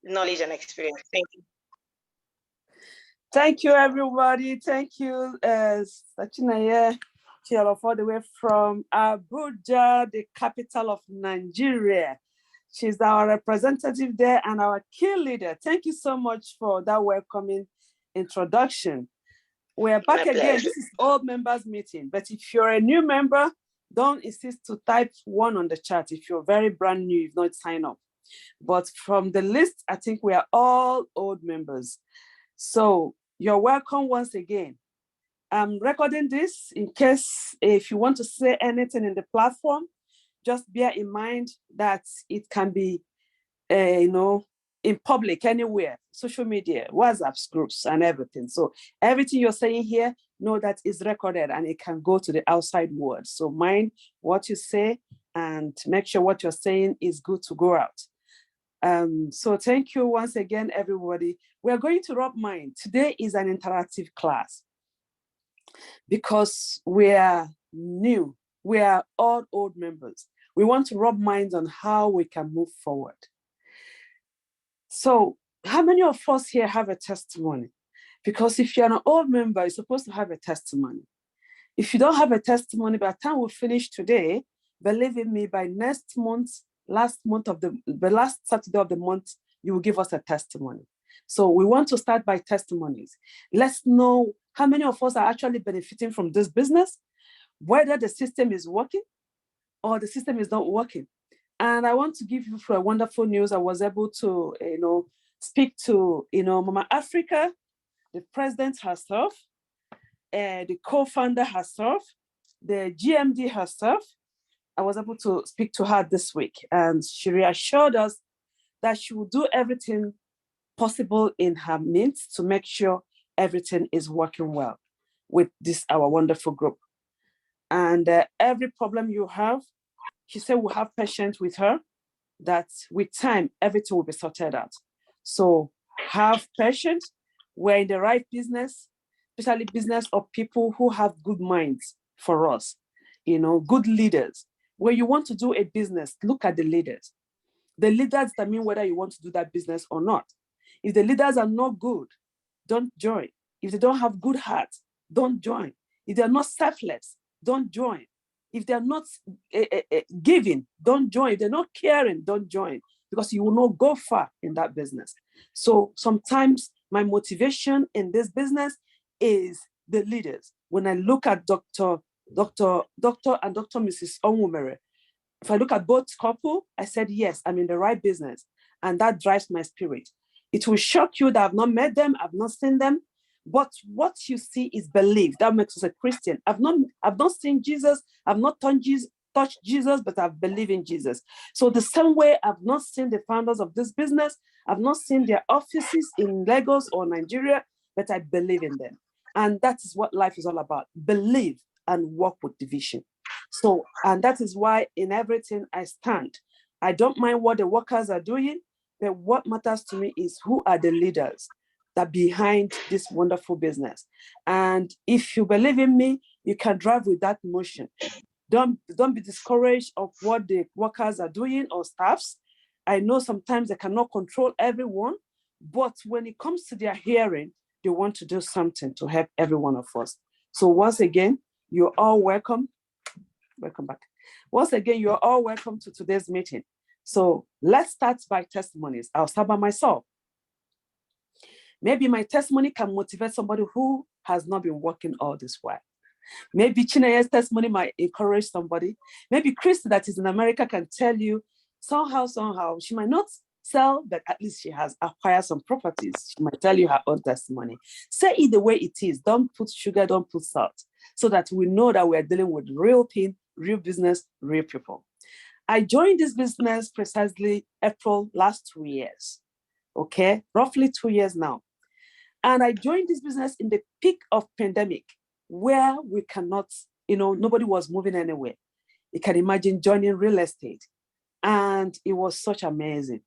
knowledge and experience. Thank you. Thank you, everybody. Thank you, Sachinaye Chielo, all the way from Abuja, the capital of Nigeria. She's our representative there and our key leader. Thank you so much for that welcoming introduction. We're back again. This is old members meeting, but if you're a new member, don't insist to type 1 on the chat. If you're very brand new, you've not signed up. But from the list, I think we are all old members. So you're welcome once again. I'm recording this in case if you want to say anything in the platform, just bear in mind that it can be, in public, anywhere, social media, WhatsApp groups and everything. So everything you're saying here, know that is recorded and it can go to the outside world. So mind what you say and make sure what you're saying is good to go out. So thank you once again, everybody. We're going to rub mind. Today is an interactive class because we are new. We are all old members. We want to rub minds on how we can move forward. So how many of us here have a testimony? Because if you're an old member, you're supposed to have a testimony. If you don't have a testimony, by the time we finish today, believe in me, by next month, the last Saturday of the month, you will give us a testimony. So we want to start by testimonies. Let's know how many of us are actually benefiting from this business, whether the system is working or the system is not working. And I want to give you for a wonderful news. I was able to, speak to, Mama Africa, the president herself, the co-founder herself, the GMD herself. I was able to speak to her this week, and she reassured us that she will do everything possible in her means to make sure everything is working well with this, our wonderful group. And every problem you have, she said we'll have patience with her, that with time, everything will be sorted out. So have patience. We're in the right business, especially business of people who have good minds for us, good leaders. When you want to do a business, look at the leaders. The leaders determine whether you want to do that business or not. If the leaders are not good, don't join. If they don't have good hearts, don't join. If they're not selfless, don't join. If they're not giving, don't join. If they're not caring, don't join, because you will not go far in that business. So sometimes my motivation in this business is the leaders. When I look at Dr. and Dr. Mrs. Onwumere, if I look at both couple, I said, yes, I'm in the right business. And that drives my spirit. It will shock you that I've not met them, I've not seen them, but what you see is belief. That makes us a Christian. I've not seen Jesus, I've not touched Jesus, but I've believed in Jesus. So the same way I've not seen the founders of this business, I've not seen their offices in Lagos or Nigeria, but I believe in them. And that is what life is all about. Believe and work with division. So, and that is why in everything I stand. I don't mind what the workers are doing, but what matters to me is who are the leaders that behind this wonderful business. And if you believe in me, you can drive with that motion. Don't be discouraged of what the workers are doing or staffs. I know sometimes they cannot control everyone, but when it comes to their hearing, they want to do something to help every one of us. So once again, you're all welcome. Welcome back. Once again, you're all welcome to today's meeting. So let's start by testimonies. I'll start by myself. Maybe my testimony can motivate somebody who has not been working all this while. Maybe Chinaye's testimony might encourage somebody. Maybe Christy that is in America can tell you somehow, she might not sell, but at least she has acquired some properties. She might tell you her own testimony. Say it the way it is. Don't put sugar, don't put salt, so that we know that we're dealing with real thing, real business, real people. I joined this business precisely April last 2 years. Okay, roughly 2 years now. And I joined this business in the peak of pandemic, where we cannot, nobody was moving anywhere. You can imagine joining real estate. And it was such amazing.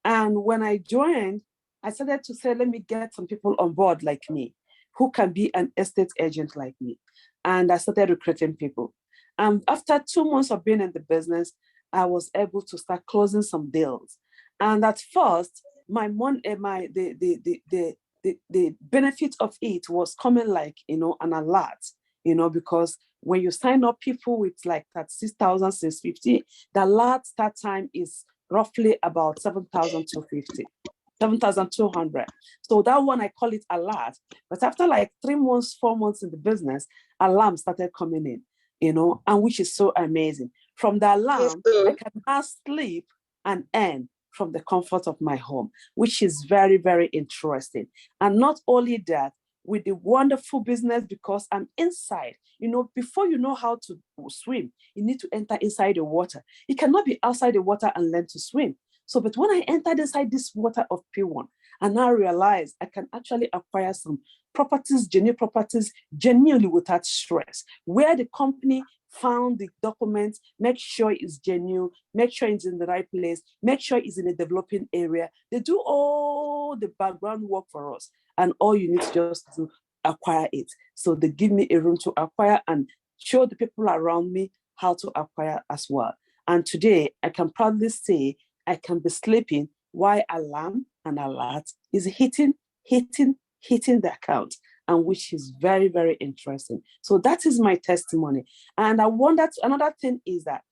And when I joined, I started to say, let me get some people on board like me, who can be an estate agent like me. And I started recruiting people. And after 2 months of being in the business, I was able to start closing some deals. And at first, my money, the benefit of it was coming like, you know, an alert, you know, because when you sign up people with like that 6,650, the alert start time is roughly about 7,250. 7,200. So that one, I call it alert. But after like 3 months, 4 months in the business, alarm started coming in, you know, and which is so amazing. From the alarm, I can now sleep and earn from the comfort of my home, which is very, very interesting. And not only that, with the wonderful business, because I'm inside, you know, before you know how to swim, you need to enter inside the water. You cannot be outside the water and learn to swim. So, but when I entered inside this water of Pwan, and now realize I can actually acquire some properties, genuine properties, genuinely without stress, where the company found the documents, make sure it's genuine, make sure it's in the right place, make sure it's in a developing area. They do all the background work for us, and all you need to just to acquire it. So they give me a room to acquire and show the people around me how to acquire as well. And today, I can proudly say I can be sleeping while alarm and alert is hitting the account, and which is very, very interesting. So that is my testimony. And I wonder, another thing is that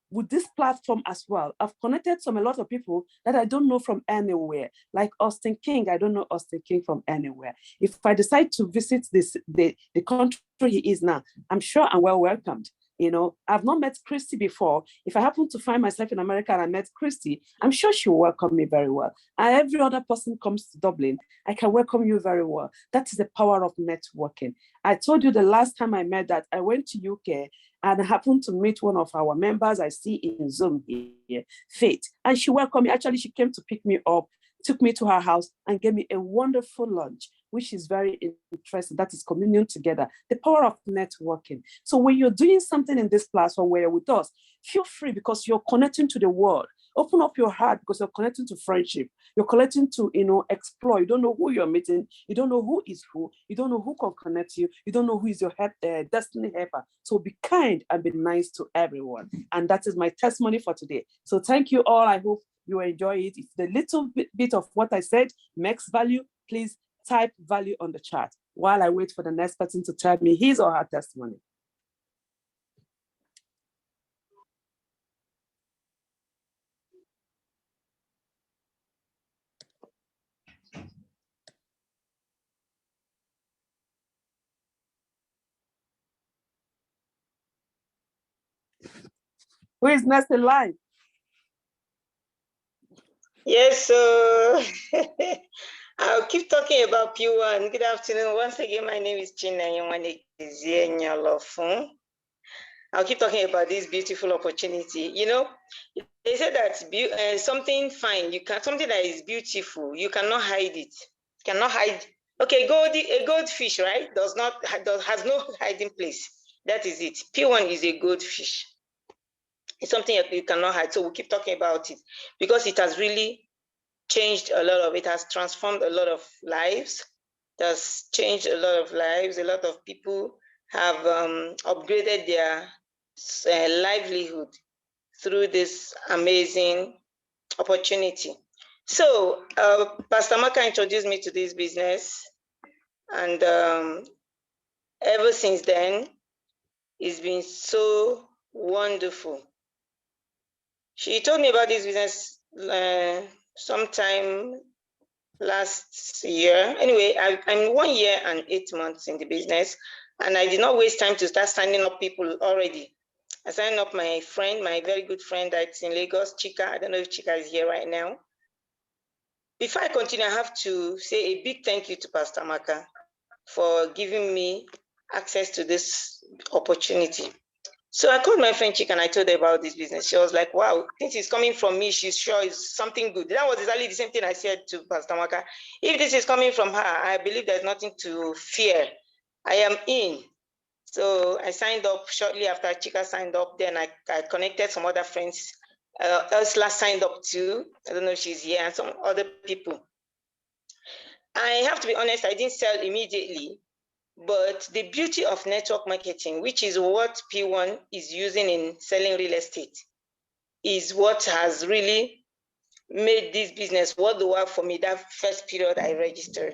with this platform as well, I've connected a lot of people that I don't know from anywhere. Like Austin King, I don't know Austin King from anywhere. If I decide to visit the country he is now, I'm sure I'm well welcomed. You know, I've not met Christy before. If I happen to find myself in America and I met Christy, I'm sure she'll welcome me very well. And every other person comes to Dublin, I can welcome you very well. That is the power of networking. I told you the last time I met that I went to UK and I happened to meet one of our members I see in Zoom here, Faith. And she welcomed me. Actually, she came to pick me up, took me to her house and gave me a wonderful lunch, which is very interesting. That is communion together, the power of networking. So when you're doing something in this platform where you're with us, feel free because you're connecting to the world. Open up your heart because you're connecting to friendship. You're connecting to, you know, explore. You don't know who you're meeting. You don't know who is who. You don't know who can connect you. You don't know who is your destiny helper. So be kind and be nice to everyone. And that is my testimony for today. So thank you all. I hope you enjoy it. If the little bit of what I said makes value, please type value on the chat while I wait for the next person to tell me his or her testimony. Who is next in line? Yes, so I'll keep talking about Pwan. Good afternoon. Once again, my name is China Yonwane. I'll keep talking about this beautiful opportunity. You know, they said that something fine, something that is beautiful, you cannot hide it. You cannot hide. Okay, a goldfish, right? Has no hiding place. That is it. Pwan is a goldfish. It's something that you cannot hide. So we'll keep talking about it because it has really changed a lot of, it has transformed a lot of lives. It has changed a lot of lives. A lot of people have upgraded their livelihood through this amazing opportunity. So Pastor Maka introduced me to this business, and ever since then, it's been so wonderful. She told me about this business sometime last year. Anyway, I'm 1 year and 8 months in the business, and I did not waste time to start signing up people already. I signed up my friend, my very good friend that's in Lagos, Chika. I don't know if Chika is here right now. Before I continue, I have to say a big thank you to Pastor Maka for giving me access to this opportunity. So I called my friend Chika and I told her about this business. She was like, wow, this is coming from me. She's sure it's something good. That was exactly the same thing I said to Pastor Maka. If this is coming from her, I believe there's nothing to fear. I am in. So I signed up shortly after Chika signed up. Then I connected some other friends. Ursula signed up too. I don't know if she's here, and some other people. I have to be honest, I didn't sell immediately. But the beauty of network marketing, which is what Pwan is using in selling real estate, is what has really made this business worth the while for me that first period I registered.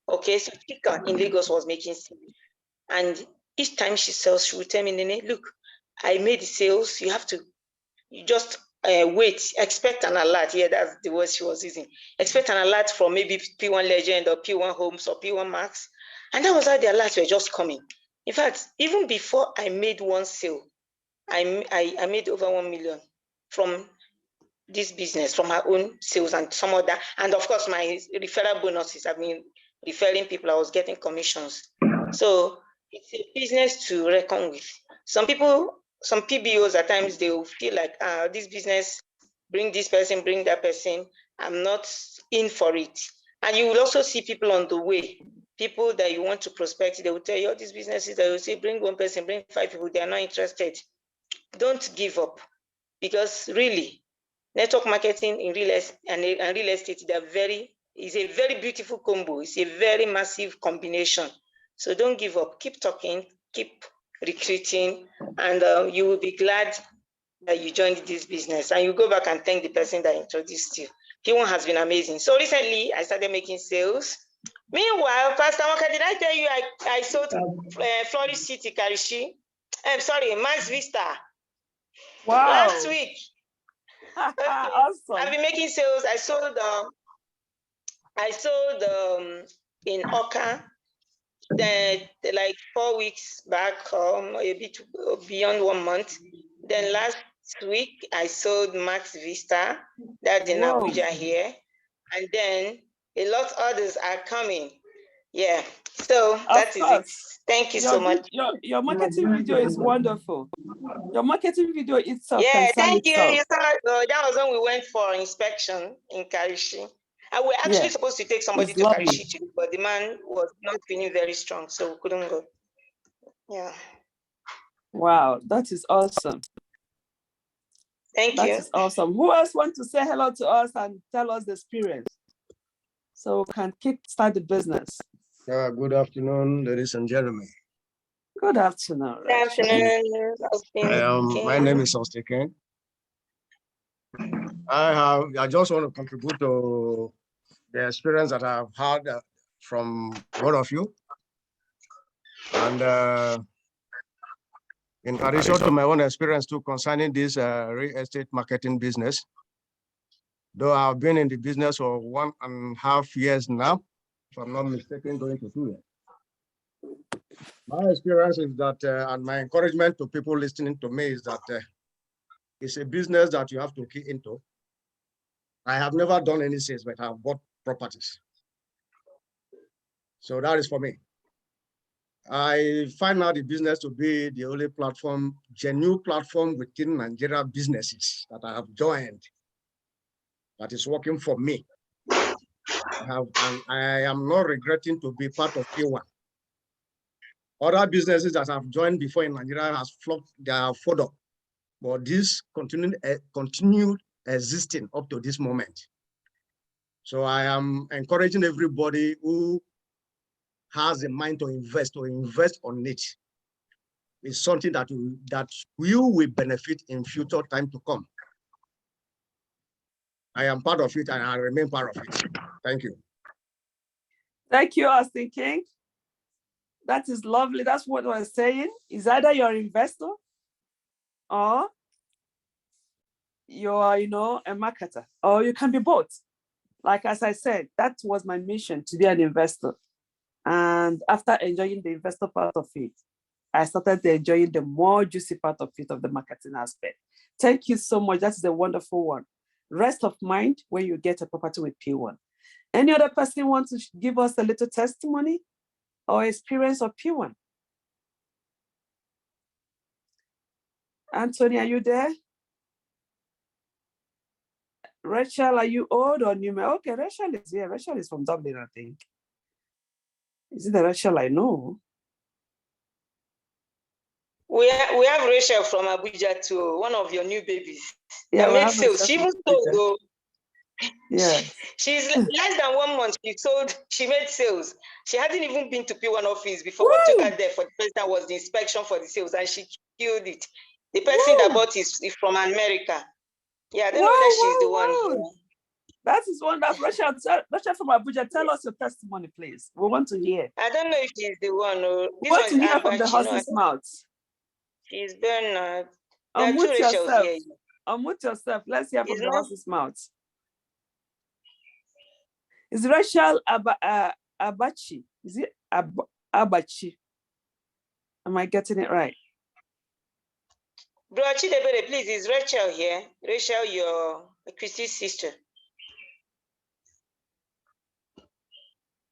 Okay, so Chika in Lagos was making sales. And each time she sells, she would tell me, Nene, look, I made the sales. You have to, you just wait, expect an alert. Yeah, that's the word she was using. Expect an alert from maybe P1 Legend or P1 Homes or P1 Max. And that was how the alerts were just coming. In fact, even before I made one sale, I made over 1 million from this business, from her own sales and some other, and of course my referral bonuses. I've been referring people, I was getting commissions. So it's a business to reckon with. Some people, some PBOs at times, they will feel like, this business, bring this person, bring that person, I'm not in for it. And you will also see people on the way, people that you want to prospect, they will tell you, these businesses, they will say, bring one person, bring 5 people, they are not interested. Don't give up, because really, network marketing in real estate and real estate, is a very beautiful combo. It's a very massive combination. So don't give up. Keep talking, keep recruiting, and you will be glad that you joined this business. And you go back and thank the person that introduced you. P1 has been amazing. So recently, I started making sales. Meanwhile, Pastor Waka, did I tell you I sold Flourish City, Karishi? I'm sorry, Max Vista. Wow. Last week. Okay. Awesome. I've been making sales. I sold in Oka, then like 4 weeks back, a bit beyond 1 month. Then last week I sold Max Vista, that's in Abuja here, and then a lot others are coming. Yeah, so that is it. Thank you so much. Your marketing video is wonderful. Your marketing video itself. Yeah, thank you. You saw, that was when we went for inspection in Karishi. And we're actually supposed to take somebody to Karishi too, but the man was not feeling very strong, so we couldn't go. Yeah. Wow, that is awesome. Thank you. That is awesome. Who else wants to say hello to us and tell us the experience, so we can start the business? Good afternoon, ladies and gentlemen. Good afternoon. Good afternoon. My name is Ostiken. I just want to contribute to the experience that I've had from both of you. And in addition to my own experience too concerning this real estate marketing business, though I've been in the business for 1.5 years now, if I'm not mistaken, going to 2 years. My experience is that, and my encouragement to people listening to me is that it's a business that you have to key into. I have never done any sales, but I've bought properties. So that is for me. I find out the business to be the only platform, genuine platform within Nigeria businesses that I have joined that is working for me. And I am not regretting to be part of P1. Other businesses that I've joined before in Nigeria has flopped, they are further, but this continued existing up to this moment. So I am encouraging everybody who has a mind to invest on it. It's something that you will benefit in future time to come. I am part of it and I remain part of it. Thank you. Thank you, Austin King. That is lovely. That's what I was saying. Is either you're an investor or you're, a marketer, or you can be both. Like, as I said, that was my mission, to be an investor. And after enjoying the investor part of it, I started enjoying the more juicy part of it, of the marketing aspect. Thank you so much. That's the wonderful one. Rest of mind when you get a property with P1. Any other person want to give us a little testimony or experience of P1? Anthony, are you there? Rachel, are you old or new? Okay, Rachel is here. Rachel is from Dublin, I think. Is it the Rachel I know? We have Rachel from Abuja too, one of your new babies. Yeah, that made sales. She even sold though. Yeah. She's less than 1 month. She made sales. She hadn't even been to P1 office before. What took her there for the first time was the inspection for the sales, and she killed it. The person that bought is from America. Yeah, I don't know whether she's the one. That is wonderful. Rachel from Abuja, tell us your testimony, please. We want to hear. I don't know if she's the one. Or We this want to one's hear from the Abachi. horse's mouth. She's Bernard. There are two Unmute Rachels yourself. here. Unmute yourself. Let's hear from It's the not- horse's mouth. Is Rachel Abachi? Is it Abachi? Am I getting it right? Bro Chidebere, please, is Rachel here? Rachel, your Christy's sister.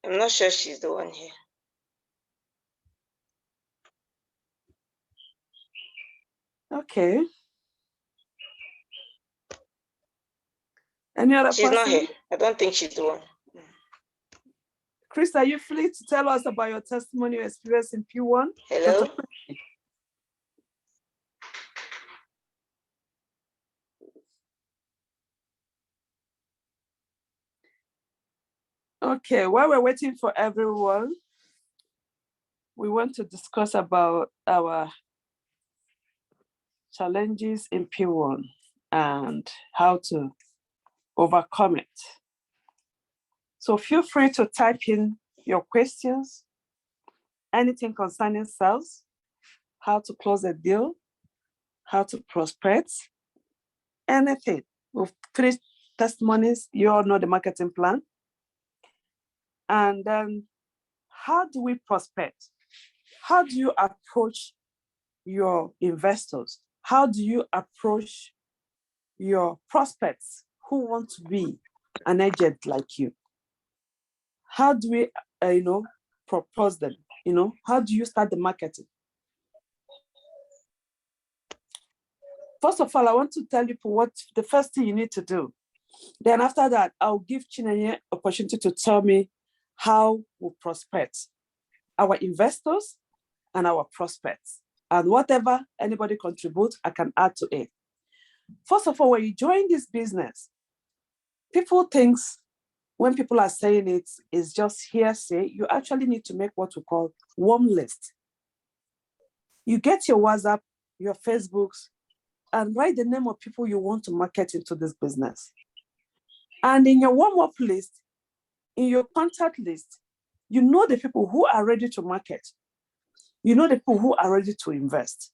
I'm not sure she's the one here. Okay. Any other She's person? not here. I don't think she's the one. Chris, are you free to tell us about your testimony, your experience in P1? Hello? Okay, while we're waiting for everyone, we want to discuss about our challenges in P1 and how to overcome it. So feel free to type in your questions, anything concerning sales, how to close a deal, how to prospect, anything. With 3 testimonies, you all know the marketing plan. And then how do we prospect? How do you approach your investors? How do you approach your prospects who want to be an agent like you? How do we, propose them? How do you start the marketing? First of all, I want to tell you what the first thing you need to do. Then after that, I'll give Chinenye opportunity to tell me how we prospect our investors and our prospects. And whatever anybody contributes, I can add to it. First of all, when you join this business, people think when people are saying it is just hearsay. You actually need to make what we call warm list. You get your WhatsApp, your Facebooks, and write the name of people you want to market into this business. And in your warm-up list, in your contact list, you know the people who are ready to market. You know the people who are ready to invest.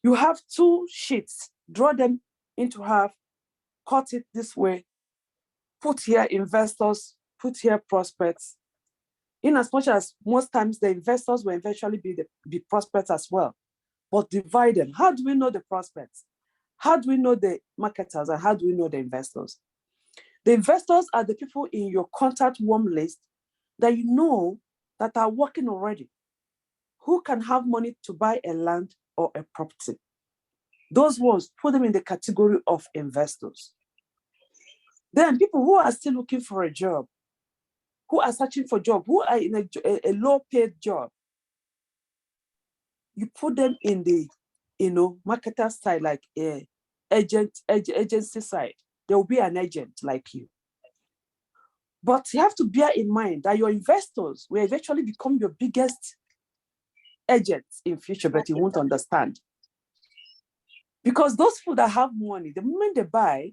You have 2 sheets, draw them into half, cut it this way, put here investors, put here prospects. In as much as most times the investors will eventually be prospects as well, but divide them. How do we know the prospects? How do we know the marketers, and how do we know the investors? The investors are the people in your contact warm list that you know that are working already, who can have money to buy a land or a property. Those ones, put them in the category of investors. Then people who are still looking for a job, who are searching for a job, who are in a low-paid job, you put them in the marketer side, like a agency side. There will be an agent like you. But you have to bear in mind that your investors will eventually become your biggest agents in future, but you won't understand. Because those people that have money, the moment they buy,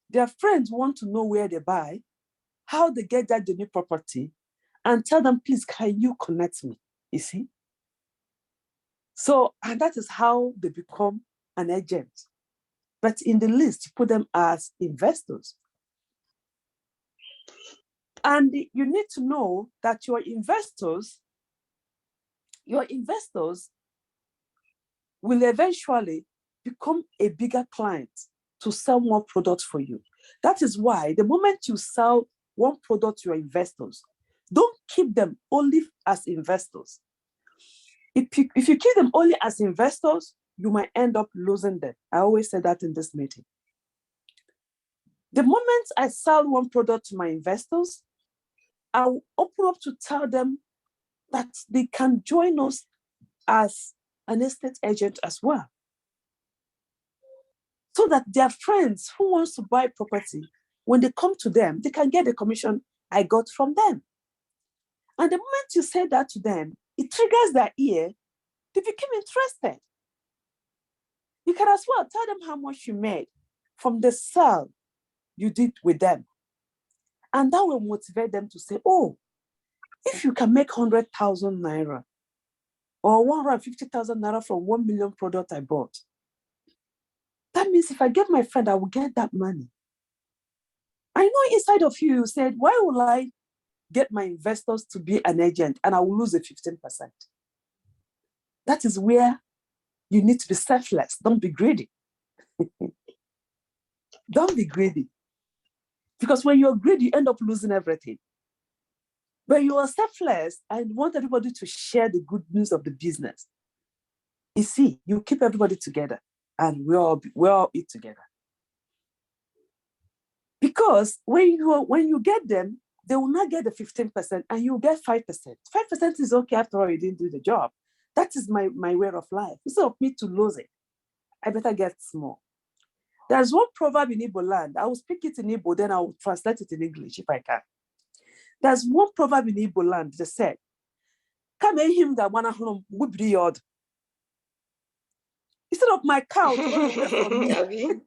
their friends want to know where they buy, how they get that new property, and tell them, please, can you connect me? You see? So, and that is how they become an agent. But in the list, you put them as investors. And you need to know that your investors will eventually become a bigger client to sell more products for you. That is why the moment you sell one product to your investors, don't keep them only as investors. If you keep them only as investors, you might end up losing them. I always say that in this meeting. The moment I sell one product to my investors, I'll open up to tell them that they can join us as an estate agent as well. So that their friends who wants to buy property, when they come to them, they can get the commission I got from them. And the moment you say that to them, it triggers their ear, they become interested. You can as well tell them how much you made from the sale you did with them. And that will motivate them to say, oh, if you can make 100,000 naira or 150,000 naira from 1 million product I bought, that means if I get my friend, I will get that money. I know inside of you said, why will I get my investors to be an agent and I will lose a 15%? That is where you need to be selfless. Don't be greedy. Don't be greedy. Because when you're greedy, you end up losing everything. But you are selfless and want everybody to share the good news of the business. You see, you keep everybody together and we all eat together. Because when you get them, they will not get the 15% and you get 5%. 5% is okay after all, you didn't do the job. That is my way of life. Instead of me to lose it, I better get small. There's one proverb in Igbo land. I will speak it in Igbo, then I will translate it in English if I can. There's one proverb in Igbo land that said, instead of my cow to run away from me,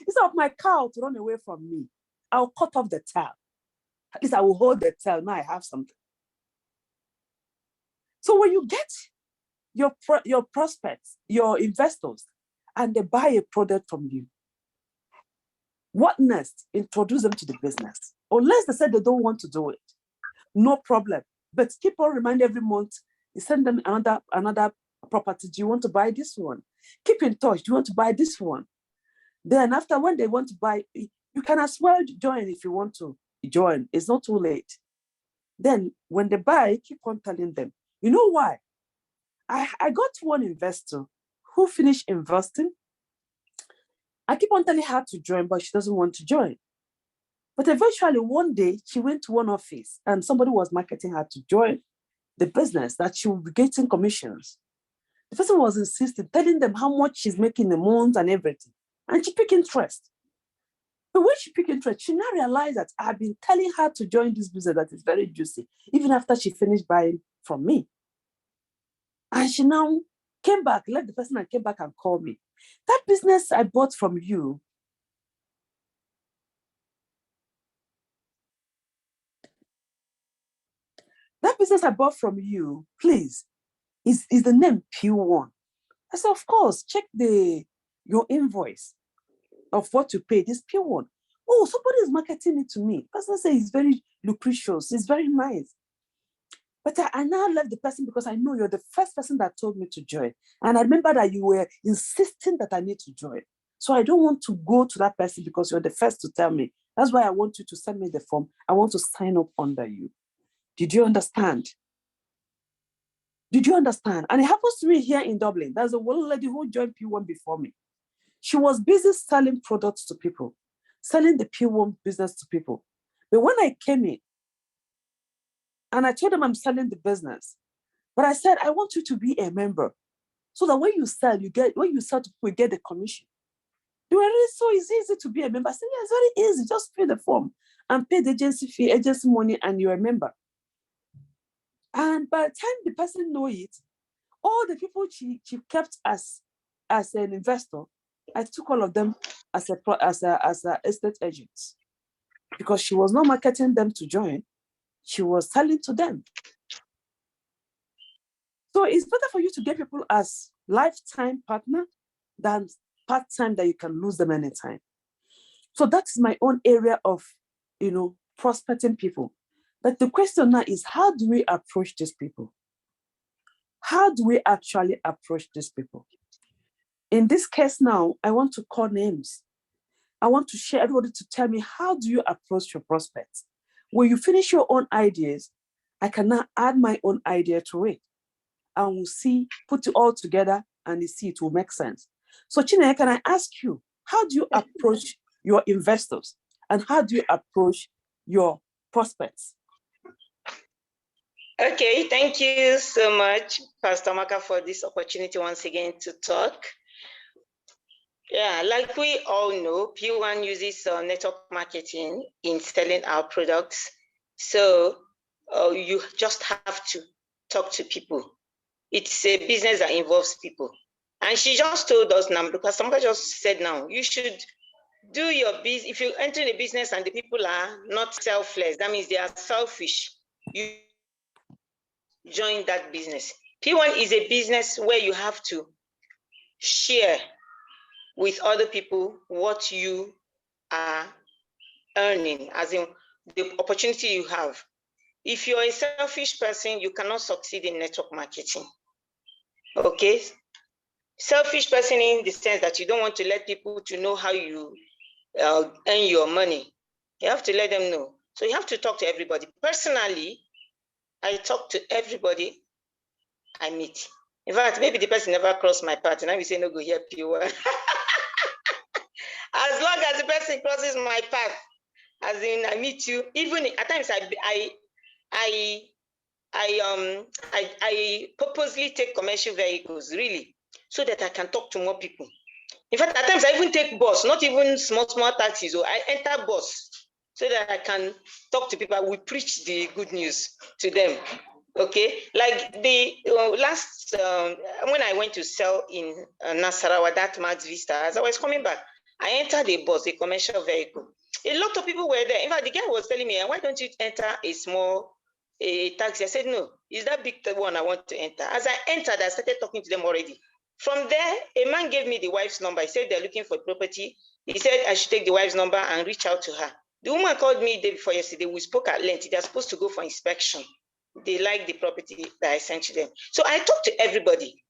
instead of my cow to run away from me, I'll cut off the tail. At least I will hold the tail. Now I have something. So when you get your prospects, your investors, and they buy a product from you, what next? Introduce them to the business. Unless they said they don't want to do it, no problem. But keep on reminding every month, you send them another property. Do you want to buy this one? Keep in touch. Do you want to buy this one? Then after, when they want to buy, you can as well join if you want to join. It's not too late. Then when they buy, keep on telling them. You know why? I got one investor who finished investing. I keep on telling her to join, but she doesn't want to join. But eventually one day she went to one office and somebody was marketing her to join the business, that she will be getting commissions. The person was insisting, telling them how much she's making a month and everything. And she picked interest. But when she picked interest, she now realized that I've been telling her to join this business that is very juicy, even after she finished buying from me. And she now came back, left the person and came back and called me. That business I bought from you, please, is the name Pwan. I said, of course, check your invoice of what you paid. This Pwan. Oh, somebody is marketing it to me. Person says it's very lucrative, it's very nice. But I now left the person because I know you're the first person that told me to join. And I remember that you were insisting that I need to join. So I don't want to go to that person because you're the first to tell me. That's why I want you to send me the form. I want to sign up under you. Did you understand? Did you understand? And it happens to me here in Dublin. There's a one lady who joined P1 before me. She was busy selling products to people, selling the P1 business to people. But when I came in, and I told them I'm selling the business, but I said, I want you to be a member so that when you sell to people, you get the commission. They were really so easy to be a member. I said, yeah, it's very easy. Just fill the form and pay the agency fee, agency money, and you're a member. And by the time the person knows it, all the people she kept as an investor, I took all of them as a estate agents, because she was not marketing them to join. She was selling to them. So it's better for you to get people as lifetime partner than part-time that you can lose them anytime. So that's my own area of, prospecting people. But the question now is, how do we approach these people? How do we actually approach these people? In this case now, I want to call names. I want to share everybody to tell me, how do you approach your prospects? When you finish your own ideas, I can now add my own idea to it. And we'll see, put it all together and you see it will make sense. So Chineke, can I ask you, how do you approach your investors? And how do you approach your prospects? Okay, thank you so much, Pastor Maka, for this opportunity once again to talk. Yeah, like we all know, P1 uses network marketing in selling our products. So you just have to talk to people. It's a business that involves people. And she just told us now, because somebody just said now, you should do your business. If you enter a business and the people are not selfless, that means they are selfish, you join that business. P1 is a business where you have to share with other people what you are earning, as in the opportunity you have. If you're a selfish person, you cannot succeed in network marketing. Okay? Selfish person in the sense that you don't want to let people to know how you earn your money. You have to let them know. So you have to talk to everybody. Personally, I talk to everybody I meet. In fact, maybe the person never crossed my path and I will say, no, go here, P1. As long as the person crosses my path, as in I meet you, even at times I purposely take commercial vehicles, really, so that I can talk to more people. In fact, at times I even take bus, not even small taxis. So I enter bus so that I can talk to people. We preach the good news to them. Okay, like the last when I went to sell in Nasarawa, that Max Vista, as I was coming back, I entered a bus, a commercial vehicle. A lot of people were there. In fact, the guy was telling me, why don't you enter a taxi? I said, no, it's that big one I want to enter. As I entered, I started talking to them already. From there, a man gave me the wife's number. He said they're looking for property. He said I should take the wife's number and reach out to her. The woman called me the day before yesterday. We spoke at length. They're supposed to go for inspection. They like the property that I sent to them. So I talk to everybody.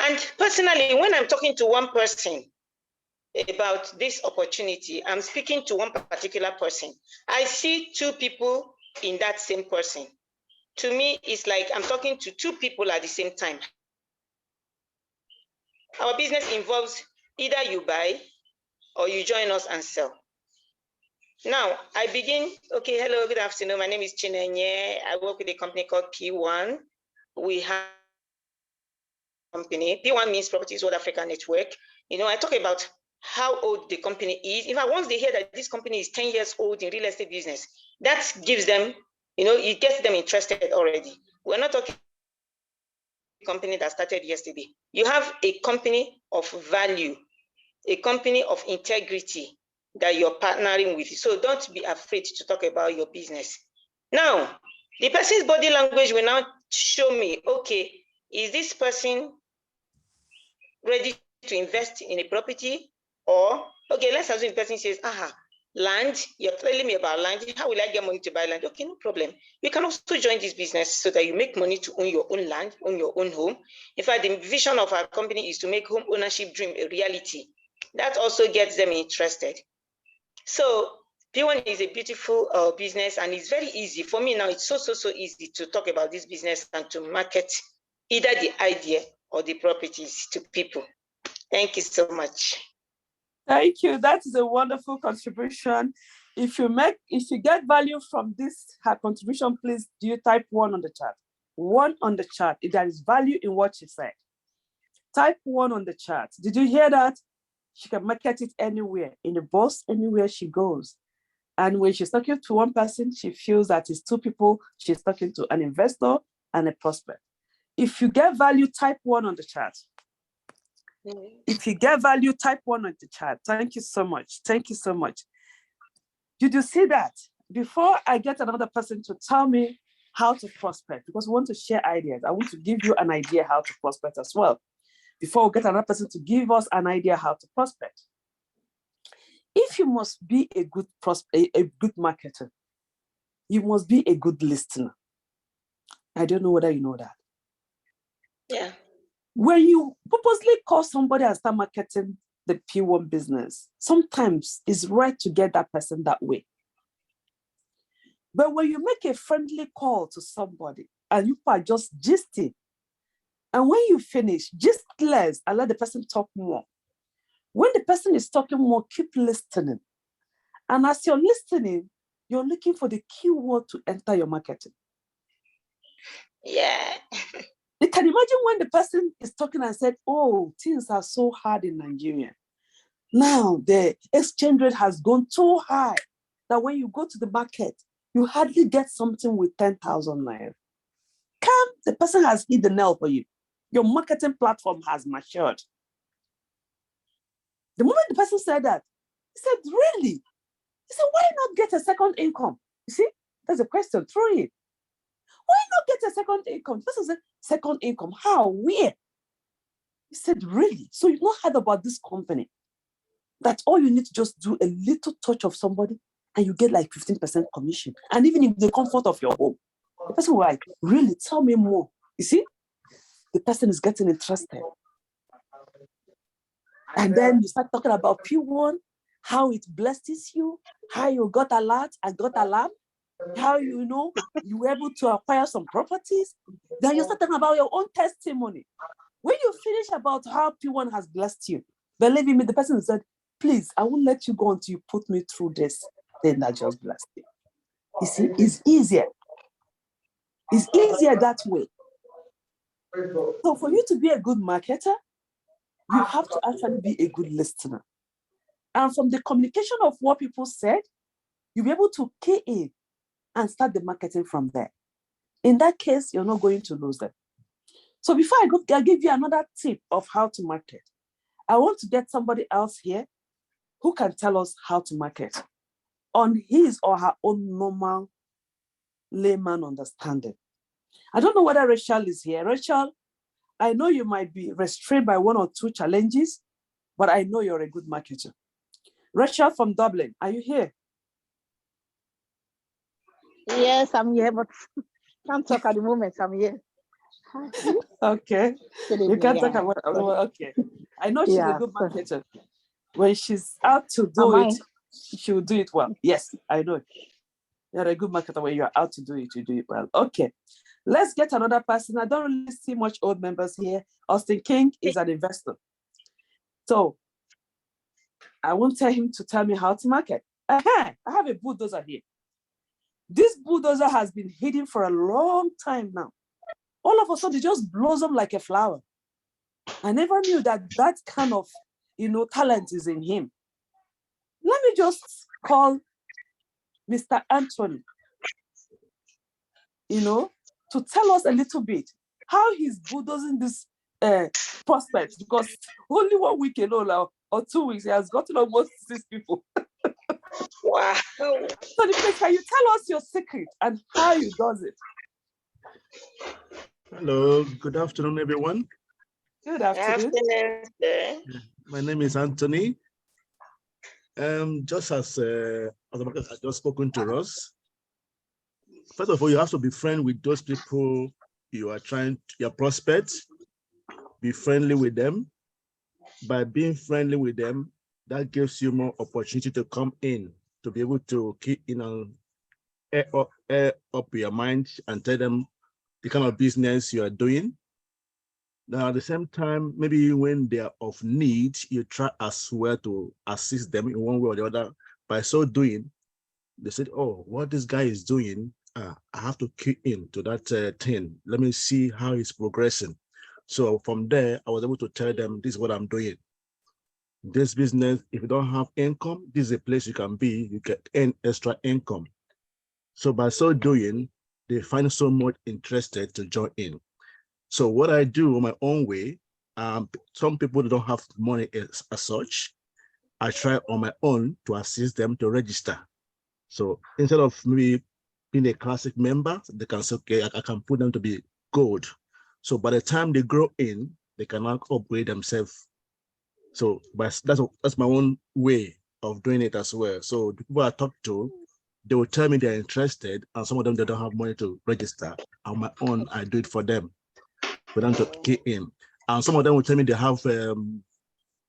And personally, when I'm talking to one person about this opportunity, I'm speaking to one particular person. I see two people in that same person. To me, it's like I'm talking to two people at the same time. Our business involves either you buy or you join us and sell. Now, I begin, okay, hello, good afternoon. My name is Chinenye. I work with a company called P1. We have a company. P1 means Properties World Africa Network. You know, I talk about how old the company is. In fact, once they hear that this company is 10 years old in real estate business, that gives them, you know, it gets them interested already. We're not talking company that started yesterday. You have a company of value, a company of integrity that you're partnering with. So don't be afraid to talk about your business. Now, the person's body language will now show me, okay, is this person ready to invest in a property? Or, okay, let's assume the person says, land, you're telling me about land. How will I get money to buy land? Okay, no problem. You can also join this business so that you make money to own your own land, own your own home. In fact, the vision of our company is to make home ownership dream a reality. That also gets them interested. So P1 is a beautiful business, and it's very easy. For me now, it's so easy to talk about this business and to market either the idea or the properties to people. Thank you so much. Thank you. That is a wonderful contribution. If you get value from this her contribution, please do you type 1 on the chat. 1 on the chat. If there is value in what she said, type 1 on the chat. Did you hear that? She can market it anywhere, in the bus, anywhere she goes. And when she's talking to one person, she feels that it's two people. She's talking to an investor and a prospect. If you get value, type 1 on the chat. If you get value, type 1 on the chat. Thank you so much. Thank you so much. Did you see that? Before I get another person to tell me how to prospect, because we want to share ideas, I want to give you an idea how to prospect as well. Before we get another person to give us an idea how to prospect. If you must be a good marketer, you must be a good listener. I don't know whether you know that. Yeah. When you purposely call somebody and start marketing the P1 business, sometimes it's right to get that person that way. But when you make a friendly call to somebody and you are just gisting, and when you finish, gist less and let the person talk more. When the person is talking more, keep listening. And as you're listening, you're looking for the keyword to enter your marketing. Yeah. You can imagine when the person is talking and said, oh, things are so hard in Nigeria. Now the exchange rate has gone too high that when you go to the market, you hardly get something with 10,000 naira. Come, the person has hit the nail for you. Your marketing platform has matured. The moment the person said that, He said, really? He said, why not get a second income? You see, there's a question, throw it. Why not get a second income? This is a second income. How? Where? He said, really? So you've not heard about this company? That all you need to just do a little touch of somebody and you get like 15% commission. And even in the comfort of your home. The person will like, really, tell me more. You see, the person is getting interested. And then you start talking about Pwan, how it blesses you, how you got a lot and got a lot, how you were able to acquire some properties. Then you start talking about your own testimony. When you finish about how Pwan has blessed you, believe me, the person said, please, I won't let you go until you put me through this thing that just blessed you. You see, it's easier. It's easier that way. So for you to be a good marketer, you have to actually be a good listener. And from the communication of what people said, you'll be able to key in and start the marketing from there. In that case, you're not going to lose them. So before I'll give you another tip of how to market. I want to get somebody else here who can tell us how to market on his or her own normal layman understanding. I don't know whether Rachel is here. Rachel, I know you might be restrained by one or two challenges, but I know you're a good marketer. Rachel from Dublin, are you here? Yes, I'm here, but can't talk at the moment. I'm here. Okay. You can't talk about it. Okay. I know she's a good sorry. marketer. When she's out to do it, she will do it well. Yes, I know. You're a good marketer. When you're out to do it, you do it well. Okay. Let's get another person. I don't really see much old members here. Austin King is an investor. So I won't tell him to tell me how to market. I have a bulldozer here. This bulldozer has been hidden for a long time now. All of a sudden, it just blossomed like a flower. I never knew that that kind of, talent is in him. Let me just call Mr. Anthony, to tell us a little bit how he's bulldozing this prospect, because only 1 week alone or 2 weeks, he has gotten almost 6 people. Wow. So please, can you tell us your secret and how you does it? Hello, good afternoon, everyone. Good afternoon. My name is Anthony. Just as the market has just spoken to us, first of all, you have to be friends with those people your prospects. Be friendly with them. By being friendly with them, that gives you more opportunity to come in, to be able to keep in and air up your mind and tell them the kind of business you are doing. Now, at the same time, maybe when they are of need, you try as well to assist them in one way or the other. By so doing, they said, oh, what this guy is doing, I have to key in to that thing. Let me see how he's progressing. So from there, I was able to tell them, this is what I'm doing. This business, if you don't have income, this is a place you can be, you can earn extra income. So by so doing, they find so much interested to join in. So what I do my own way, some people don't have money as such. I try on my own to assist them to register. So instead of maybe being a classic member, they can say, okay, I can put them to be gold. So by the time they grow in, they can now upgrade themselves. So that's my own way of doing it as well. So the people I talk to, they will tell me they're interested, and some of them, they don't have money to register. On my own, I do it for them to key in. And some of them will tell me they have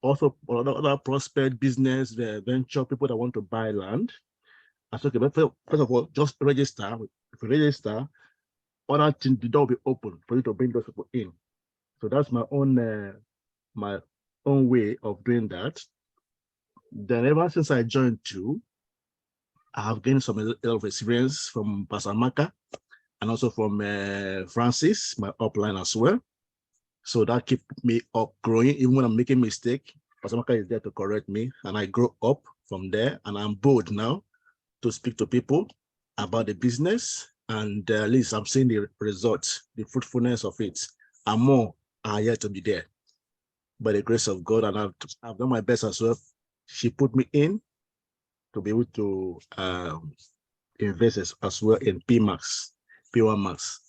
also other prospect business, venture people that want to buy land. I said, okay, first of all, just register. If you register, other things, the door will be open for you to bring those people in. So that's my own way of doing that. Then ever since I joined too, I have gained a lot of experience from Pastor Maka and also from Francis, my upline as well. So that keeps me up growing. Even when I'm making mistake, Pastor Maka is there to correct me, and I grow up from there. And I'm bold now to speak to people about the business, and at least I'm seeing the results, the fruitfulness of it, and more are yet to be there. By the grace of God, and I've done my best as well. She put me in, to be able to invest as well in P1 Max.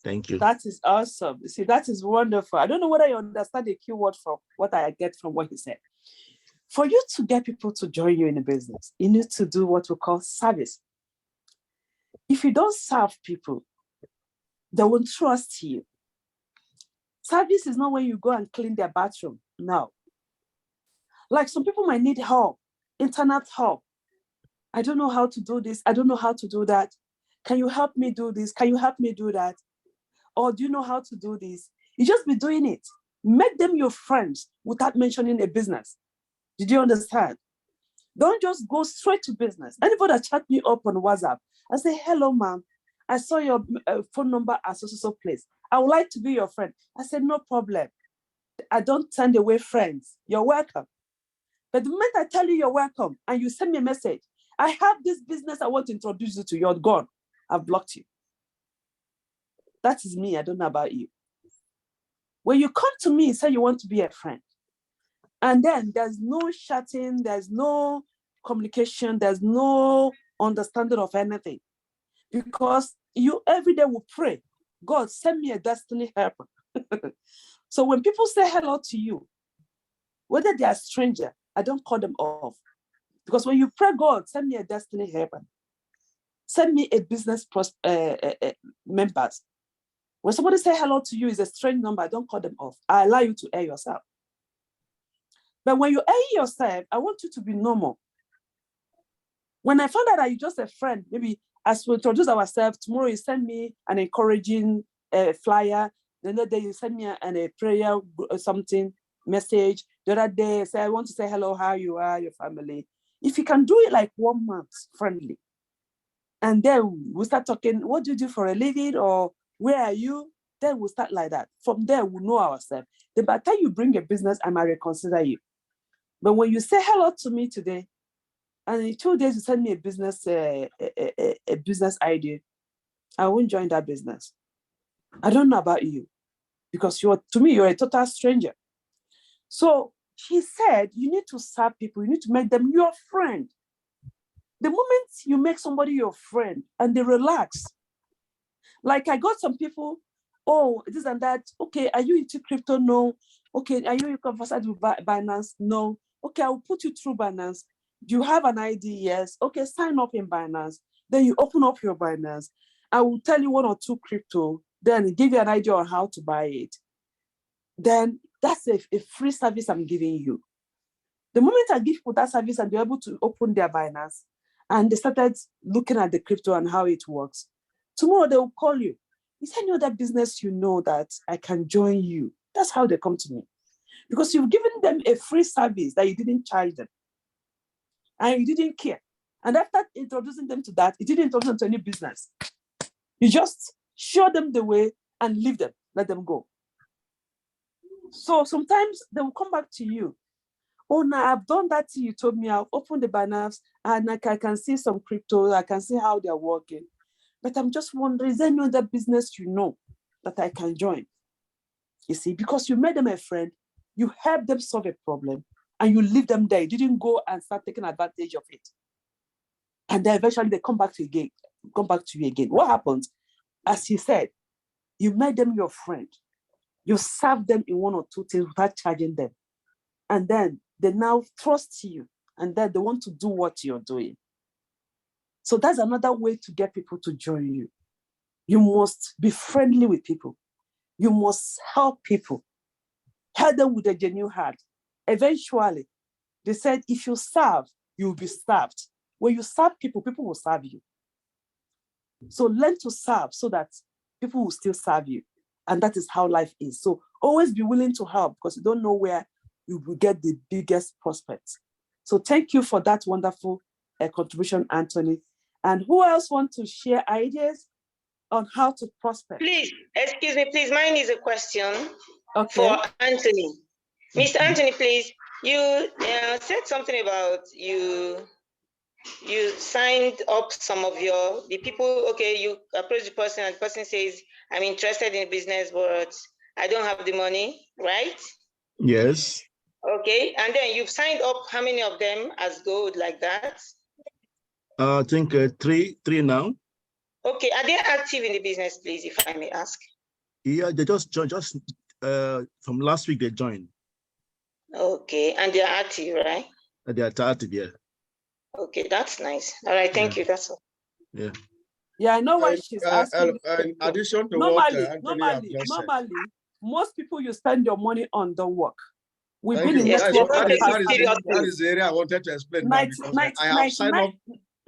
Thank you. That is awesome. You see, that is wonderful. I don't know whether you understand the keyword from what I get from what he said. For you to get people to join you in a business, you need to do what we call service. If you don't serve people, they won't trust you. Service is not when you go and clean their bathroom. No. Like some people might need help, internet help. I don't know how to do this. I don't know how to do that. Can you help me do this? Can you help me do that? Or do you know how to do this? You just be doing it. Make them your friends without mentioning a business. Did you understand? Don't just go straight to business. Anybody that chat me up on WhatsApp, I say, hello, ma'am. I saw your phone number at so place. I would like to be your friend. I said, no problem. I don't send away friends. You're welcome. But the moment I tell you you're welcome and you send me a message, I have this business I want to introduce you to, you're gone. I've blocked you. That is me. I don't know about you. When you come to me and say you want to be a friend, and then there's no chatting, there's no communication, there's no understanding of anything. Because you every day will pray, God, send me a destiny helper. So when people say hello to you, whether they are stranger, I don't call them off. Because when you pray, God, send me a destiny helper, send me a business members. When somebody say hello to you is a strange number, I don't call them off. I allow you to air yourself. But when you air yourself, I want you to be normal. When I found out that you're just a friend, maybe as we introduce ourselves, tomorrow you send me an encouraging flyer. The other day you send me a prayer or something, message. The other day say, I want to say hello, how you are, your family. If you can do it like 1 month, friendly. And then we start talking, what do you do for a living? Or where are you? Then we'll start like that. From there, we'll know ourselves. Then by the time you bring a business, I might reconsider you. But when you say hello to me today, and in 2 days you send me a business idea, I won't join that business. I don't know about you, because to me, you're a total stranger. So he said, you need to serve people. You need to make them your friend. The moment you make somebody your friend and they relax, like I got some people, oh, this and that. Okay, are you into crypto? No. Okay, are you conversant with Binance? No. Okay, I will put you through Binance. Do you have an ID? Yes. Okay, sign up in Binance. Then you open up your Binance. I will tell you 1 or 2 crypto, then give you an idea on how to buy it. Then that's a free service I'm giving you. The moment I give people that service and they're able to open their Binance and they started looking at the crypto and how it works, tomorrow they will call you. Is there any other business you know that I can join you? That's how they come to me. Because you've given them a free service that you didn't charge them. And you didn't care. And after introducing them to that, you didn't introduce them to any business. You just show them the way and leave them, let them go. So sometimes they will come back to you. Oh, now I've done that thing you told me. I've opened the Binance and I can see some crypto. I can see how they're working. But I'm just wondering, is there any other business you know that I can join? You see, because you made them a friend, you helped them solve a problem, and you leave them there. You didn't go and start taking advantage of it. And then eventually they come back to you again. What happens? As he said, you made them your friend. You serve them in 1 or 2 things without charging them. And then they now trust you, and then they want to do what you're doing. So that's another way to get people to join you. You must be friendly with people. You must help people. Help them with a genuine heart. Eventually, they said, if you serve, you will be served. When you serve people, people will serve you. So learn to serve so that people will still serve you. And that is how life is. So always be willing to help, because you don't know where you will get the biggest prospects. So thank you for that wonderful contribution, Anthony. And who else wants to share ideas on how to prospect? Please, excuse me, please. Mine is a question for Anthony. Mr. Anthony, please. You said something about you signed up some of the people. Okay, you approach the person and the person says, I'm interested in business, but I don't have the money, right? Yes. Okay, and then you've signed up how many of them as gold like that? I think three now. Okay, are they active in the business, please, if I may ask? Yeah, they just from last week they joined. Okay, and they're active, right? They are active, yeah. Okay, that's nice. All right, thank you. That's all. Yeah. Yeah, I know why she's asking. In addition to Normally, what Anthony have just said. normally, most people you spend your money on don't work. We've Thank been in you. Yes, network they for don't the take past it 7 seriously. That years. is the area I wanted to explain now because I have signed up.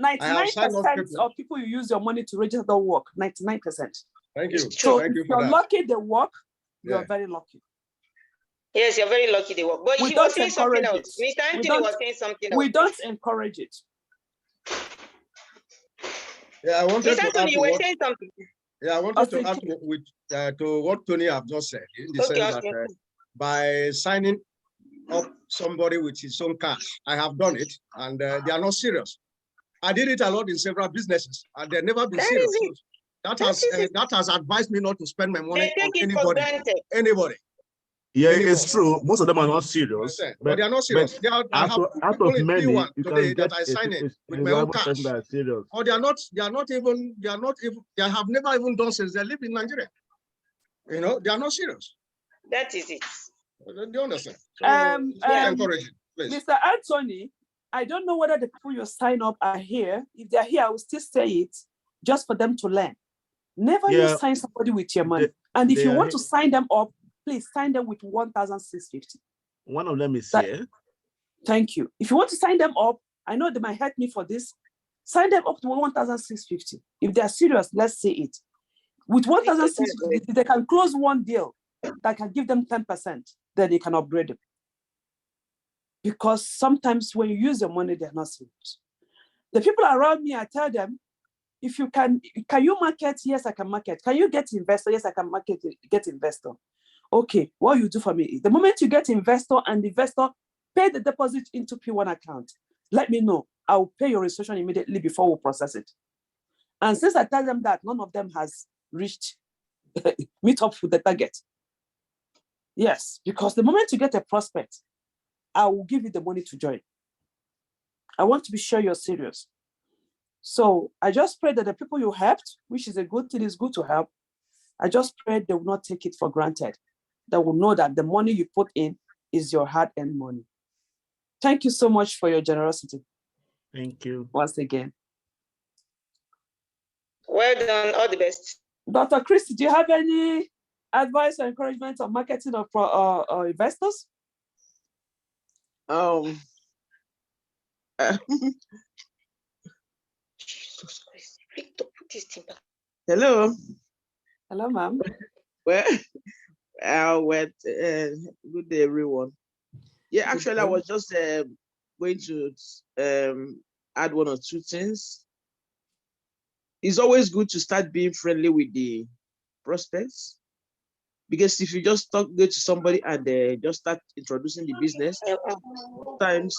I have signed up 99% people. of people you use your money to register don't work. 99%. Thank you. It's true. So Thank if you for you're that. lucky they work, you're Yeah. very lucky. Yes, you're very lucky they work. But We he was don't saying something encourage else. it. Mr. Anthony was saying something else. We don't encourage it. Yeah, I wanted Mr. to add Anthony, to you were what. saying something. Yeah, I wanted to Okay. add to what Tony have just said in the Okay, sense that by signing up somebody with his own cash, I have done it, and they are not serious. I did it a lot in several businesses, and they've never been that serious. is it. So that has advised me not to spend my money They on take it for anybody. granted. Yeah, Anymore. it's true. Most of them are not serious, but they are not serious. I have out people of in many, P1 you today can that get I sign in with a my own person cash. that are serious. Or they have never even done since they live in Nigeria. You know, they are not serious. That is it. Do you understand? So, encouraging, please. Mr. Anthony, I don't know whether the people you sign up are here. If they're here, I will still say it just for them to learn. Never you sign somebody with your money. And if you want to sign them up, please sign them with 1,650. One of them is here. Thank you. If you want to sign them up, I know they might help me for this. Sign them up to 1,650. If they're serious, let's say it. With 1,650, they can close one deal that can give them 10%, then you can upgrade them. Because sometimes when you use the money, they're not serious. The people around me, I tell them, if you can you market? Yes, I can market. Can you get investor? Yes, I can market, get investor. Okay, what you do for me, the moment you get investor and the investor pay the deposit into P1 account, let me know. I'll pay your registration immediately before we process it. And since I tell them that, none of them has reached, meet up with the target. Yes, because the moment you get a prospect, I will give you the money to join. I want to be sure you're serious. So I just pray that the people you helped, which is a good thing, is good to help. I just pray they will not take it for granted. They will know that the money you put in is your hard-earned money. Thank you so much for your generosity. Thank you. Once again. Well done, all the best. Dr. Christy, do you have any advice or encouragement on marketing or investors? Jesus Christ. Victor, put this thing back. Hello. Hello, ma'am. Well, good day, everyone. Yeah, actually, I was just going to add one or two things. It's always good to start being friendly with the prospects, because if you just go to somebody and just start introducing the business, sometimes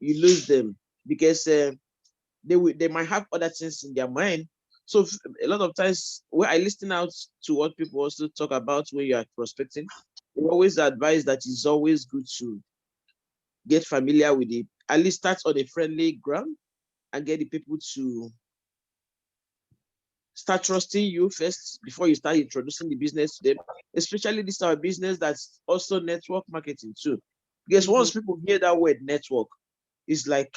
you lose them because they might have other things in their mind. So a lot of times when I listen out to what people also talk about when you are prospecting, they always advise that it's always good to get familiar with it, at least start on a friendly ground and get the people to start trusting you first before you start introducing the business to them, especially this our business that's also network marketing too. Because once people hear that word network, it's like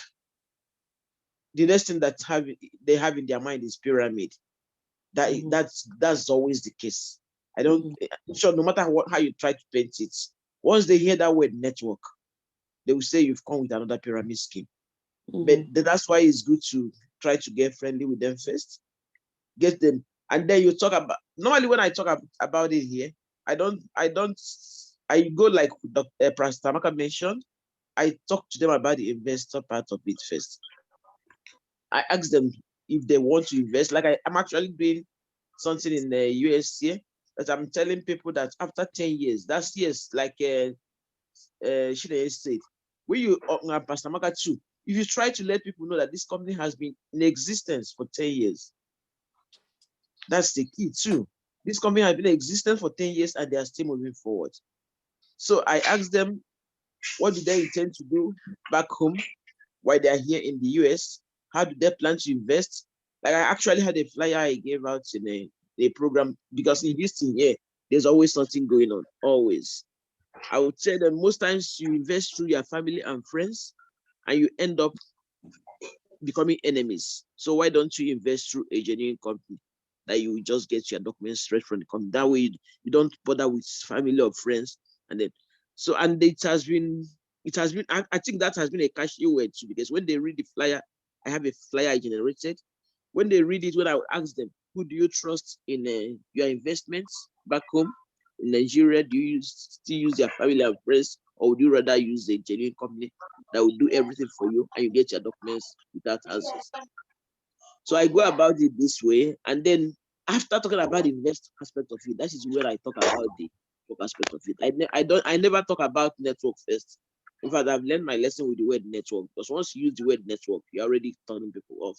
the next thing that they have in their mind is pyramid. That's always the case. I don't sure no matter how you try to paint it, once they hear that word network, they will say you've come with another pyramid scheme. But that's why it's good to try to get friendly with them first, get them, and then you talk about. Normally, when I talk about it here, I go like Dr. Prastamaka mentioned. I talk to them about the investor part of it first. I ask them if they want to invest. Like I'm actually doing something in the US here that I'm telling people that after 10 years, that's years, like Shine said, when you Pastor Maka too, if you try to let people know that this company has been in existence for 10 years, that's the key too. This company has been in existence for 10 years and they are still moving forward. So I asked them What do they intend to do back home while they are here in the US? How do they plan to invest? Like I actually had a flyer I gave out in a program, because in Houston here, there's always something going on, always. I would say that most times you invest through your family and friends and you end up becoming enemies. So why don't you invest through a genuine company that you will just get your documents straight from the company? That way you don't bother with family or friends. And then, so, and it has been, I think that has been a catchy word too, because when they read the flyer, I have a flyer I generated. When they read it, when I would ask them, who do you trust in your investments back home in Nigeria? Do you still use your family and friends, or would you rather use a genuine company that will do everything for you and you get your documents without answers? So I go about it this way, and then after talking about the invest aspect of it, that is where I talk about the work aspect of it. I never talk about network first. In fact, I've learned my lesson with the word network, because once you use the word network, you're already turning people off.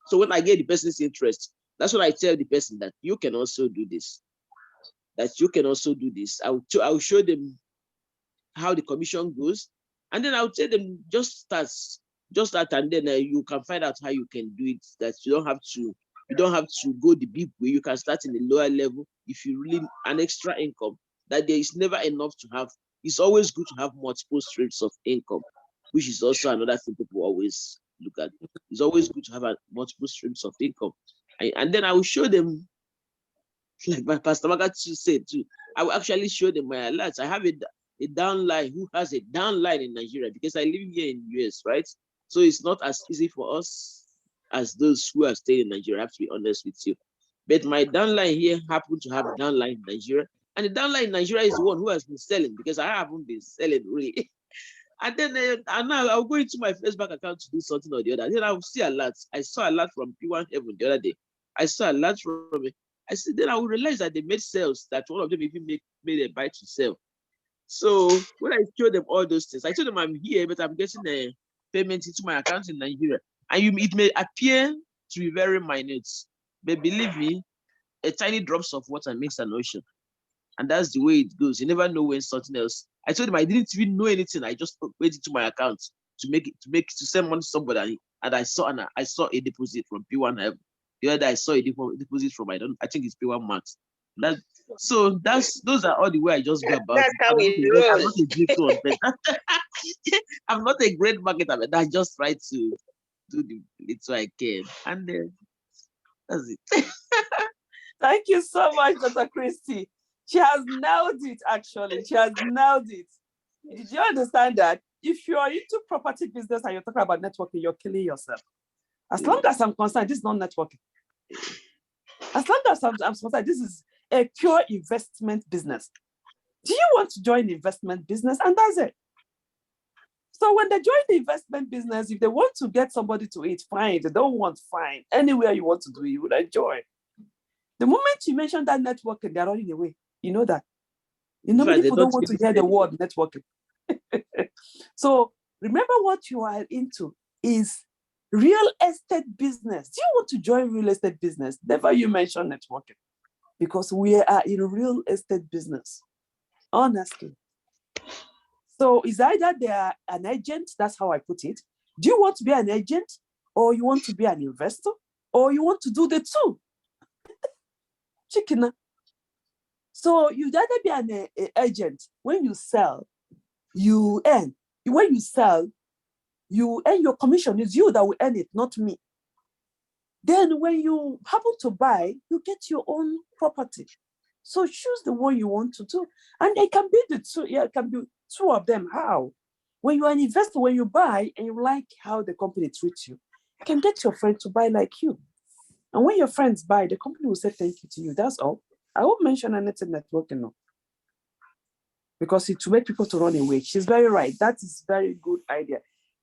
So when I get the person's interest, that's what I tell the person, that you can also do this. That you can also do this. I'll show them how the commission goes, and then I'll tell them just start, and then you can find out how you can do it. That you don't have to go the big way. You can start in the lower level if you really an extra income. That there is never enough to have. It's always good to have multiple streams of income, which is also another thing people always look at. It's always good to have multiple streams of income, and then I will show them, like my Pastor Maga said too. I will actually show them my alerts. I have a downline who has a downline in Nigeria, because I live here in the US, right? So it's not as easy for us as those who are staying in Nigeria. I have to be honest with you. But my downline here happen to have a downline in Nigeria. And the downline in Nigeria is the one who has been selling, because I haven't been selling really. And then and now I'll go into my Facebook account to do something or the other. Then I'll see alerts. I saw a lot from Pwan Heaven the other day. I saw a lot from it. I said, then I will realize that they made sales, that one of them even made a buy to sell. So when I show them all those things, I told them I'm here, but I'm getting a payment into my account in Nigeria. And it may appear to be very minute, but believe me, a tiny drops of water makes an ocean. And that's the way it goes. You never know when something else. I told them I didn't even know anything. I just went into my account to send money to somebody, and I saw a deposit from P1 Heaven. The other I saw a deposit from I think it's P1 Max. Those are all the way I just go about. That's how we roll. I'm not a great one, but I'm not a great marketer, but I just try to do the little I can, and then that's it. Thank you so much, Dr. Christy. She has nailed it, actually. She has nailed it. Did you understand that? If you're into property business and you're talking about networking, you're killing yourself. As long as I'm concerned, this is not networking. As long as I'm concerned, this is a pure investment business. Do you want to join the investment business? And that's it. So when they join the investment business, if they want to get somebody to eat, fine. They don't want, fine. Anywhere you want to do, you would enjoy. The moment you mention that networking, they're running away. You know that. Many people don't want to hear the word networking. So remember, what you are into is real estate business. Do you want to join real estate business? Never you mention networking, because we are in real estate business, honestly. So it's either they are an agent, that's how I put it. Do you want to be an agent, or you want to be an investor, or you want to do the two? Chicken. So you'd either be an agent. When you sell, you earn. When you sell, you earn your commission. It's you that will earn it, not me. Then when you happen to buy, you get your own property. So choose the one you want to do. And it can be the two, it can be two of them. How? When you're an investor, when you buy and you like how the company treats you, you can get your friend to buy like you. And when your friends buy, the company will say thank you to you. That's all. I won't mention anything networking, no. Because it will make people to run away. She's very right. That is very good idea.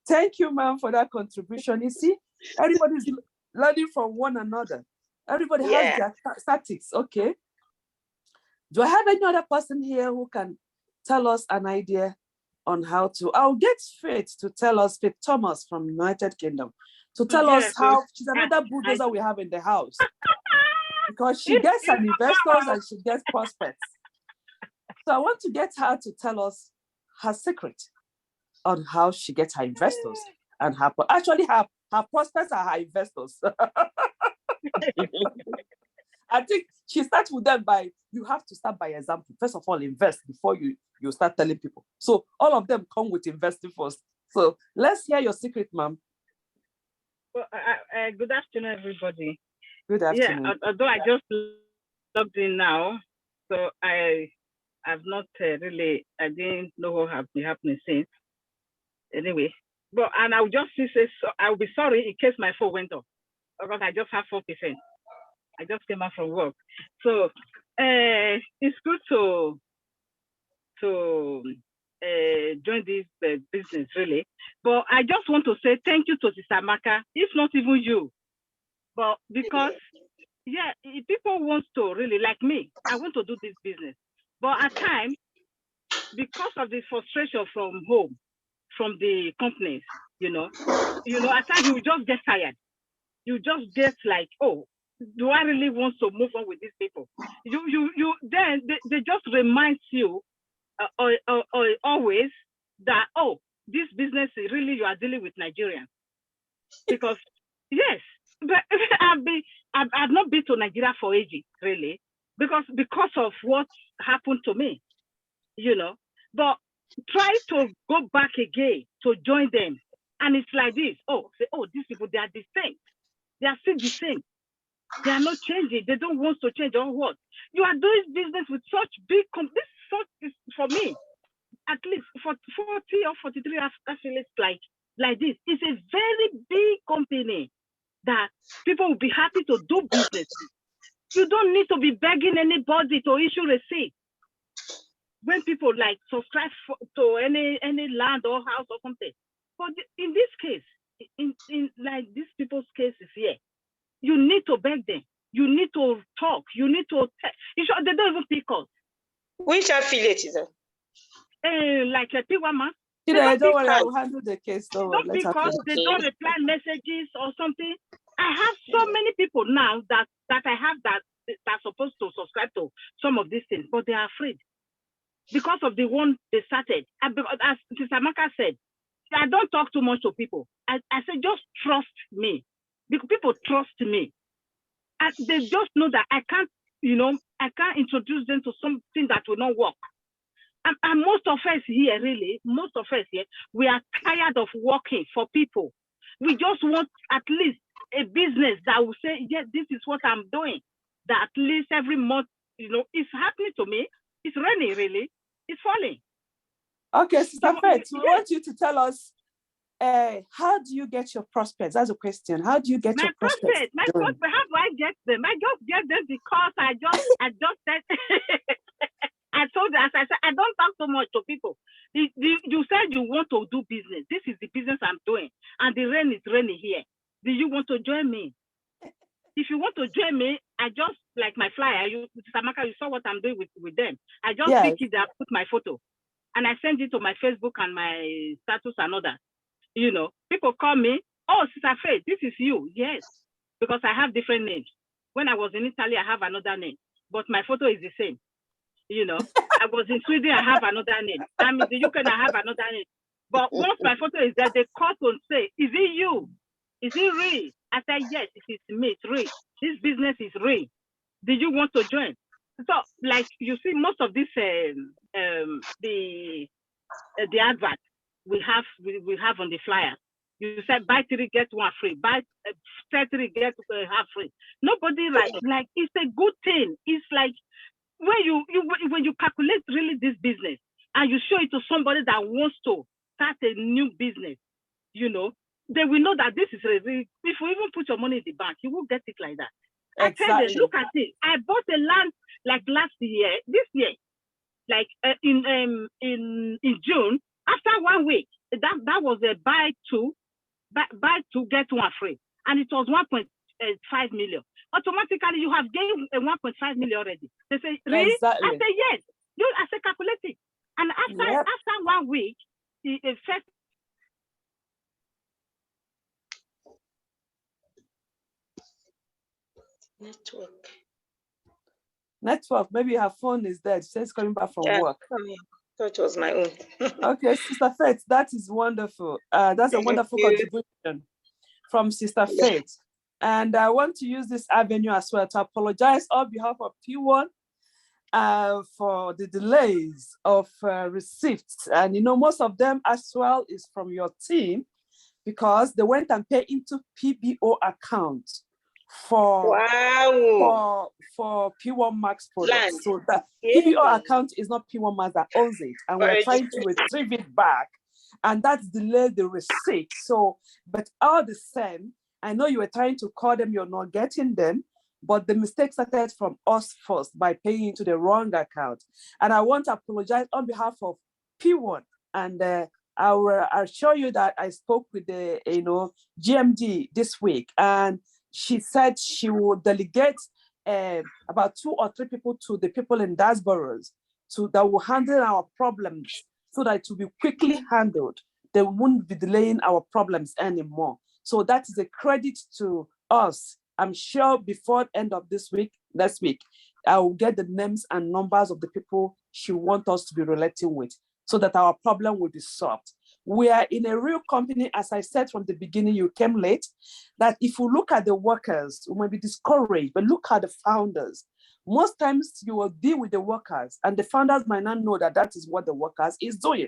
Thank you, ma'am, for that contribution. You see, everybody's learning from one another. Everybody has their statics. Okay. Do I have any other person here who can tell us an idea on how to? I'll get Faith to tell us, Faith Thomas from United Kingdom, to tell us how she's another bulldozer we have in the house. Because she gets some investors and she gets prospects. So I want to get her to tell us her secret on how she gets her investors and her prospects are her investors. I think she starts with them by, you have to start by example. First of all, invest before you start telling people. So all of them come with investing first. So let's hear your secret, ma'am. Well, good afternoon, everybody. Good afternoon. Yeah, although I just logged in now, so I've not really, I didn't know what has been happening since. Anyway, but and I'll just say, so I'll be sorry in case my phone went off because I just have 4%. I just came out from work, so it's good to join this business really. But I just want to say thank you to Sister Amaka, if not even you, but because yeah, if people want to really like me, I want to do this business, but at times because of the frustration from home, from the companies, at times you just get tired. You just get like, oh, do I really want to move on with these people? Then they just remind you always that, oh, this business is really, you are dealing with Nigerians. Because yes, but I've not been to Nigeria for ages, really, because of what happened to me, but try to go back again to join them. And it's like this, these people, they are the same. They are still the same. They are not changing. They don't want to change or what? You are doing business with such big this for me, at least for 40 or 43 affiliates like this. It's a very big company that people will be happy to do business with. You don't need to be begging anybody to issue receipt. When people like subscribe to any land or house or something. But in this case, in like these people's cases here, you need to beg them. You need to talk. You need to they don't even pick us. Which affiliate is that? Like a Pwan. Don't worry, I will handle the case. Not because they don't reply messages or something. I have so many people now that I have that are supposed to subscribe to some of these things, but they are afraid because of the one they started. And as Sister Amaka said, I don't talk too much to people. I say just trust me. Because people trust me. And they just know that I can't introduce them to something that will not work. And most of us here, we are tired of working for people. We just want at least a business that will say, yeah, this is what I'm doing. That at least every month, it's happening to me. It's raining, really. It's falling. Okay, Sister Faith, we want you to tell us, how do you get your prospects? That's a question. How do you get your prospects? How do I get them? I just get them because I just said, I told you, as I said, I don't talk so much to people. You said you want to do business. This is the business I'm doing. And the rain is raining here. Do you want to join me? If you want to join me, I just, like my flyer, Samaka, you saw what I'm doing with them. I just pick it up, put my photo, and I send it to my Facebook and my status and others. People call me, oh, Sister Faith, this is you. Yes, because I have different names. When I was in Italy, I have another name, but my photo is the same. I was in Sweden, I have another name. I'm in the UK, I have another name. But once my photo is there, they call and say, is it you? Is it real? I said, yes, it is me, it's real. This business is real. Do you want to join? So, like you see, most of this, the advert we have on the flyer. You said buy 3 get 1 free. Buy 3 get half free. Nobody like it's a good thing. It's like when you calculate really this business and you show it to somebody that wants to start a new business, they will know that this is if you even put your money in the bank, you will get it like that. Exactly. I tell them, look at it. I bought a land like this year, like in June. After 1 week, that was a buy 2 get 1 free, and it was 1.5 million. Automatically, you have gained 1.5 million already. They say, really? Exactly. I say yes. I say calculate it, and after 1 week, the first network. Maybe her phone is dead. She's coming back from work. That was my own. Okay, Sister Faith, that is wonderful. That's a Thank wonderful you. contribution from Sister Yeah. Faith. And I want to use this avenue as well to apologize on behalf of P1 for the delays of receipts. And most of them as well is from your team, because they went and paid into PBO account for Wow. P1 Max Land. products. So that Yeah. PBO account is not P1 Max that owns it, and we're trying to retrieve it back, and that's delayed the receipt. So, but all the same, I know you were trying to call them, you're not getting them, but the mistake started from us first by paying into the wrong account. And I want to apologize on behalf of P1, and I'll show you that I spoke with the GMD this week, and she said she will delegate about 2 or 3 people to the people in diasporas that will handle our problems so that it will be quickly handled. They won't be delaying our problems anymore. So that is a credit to us. I'm sure before the end of next week, I will get the names and numbers of the people she wants us to be relating with, so that our problem will be solved. We are in a real company, as I said from the beginning, you came late, that if you look at the workers, you might be discouraged, but look at the founders. Most times you will deal with the workers, and the founders might not know that that is what the workers is doing.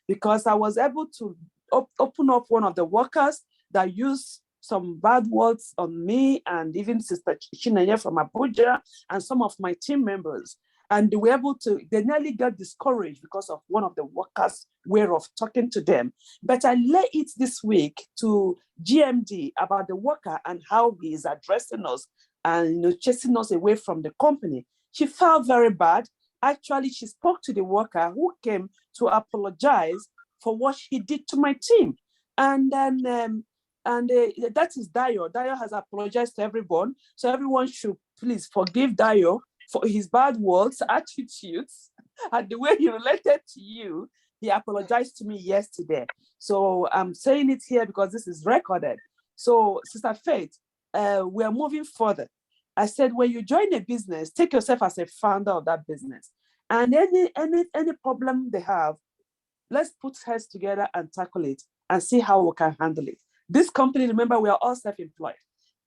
Because I was able to open up one of the workers that used some bad words on me, and even Sister Chinenye from Abuja and some of my team members. And they nearly got discouraged because of one of the workers' way of talking to them. But I lay it this week to GMD about the worker and how he is addressing us and chasing us away from the company. She felt very bad. Actually, she spoke to the worker who came to apologize for what he did to my team. And then that is Dayo. Dayo has apologized to everyone. So everyone should please forgive Dayo for his bad words, attitudes, and the way he related to you. He apologized to me yesterday. So I'm saying it here because this is recorded. So Sister Faith, we are moving further. I said, when you join a business, take yourself as a founder of that business. And any problem they have, let's put heads together and tackle it and see how we can handle it. This company, remember, we are all self-employed.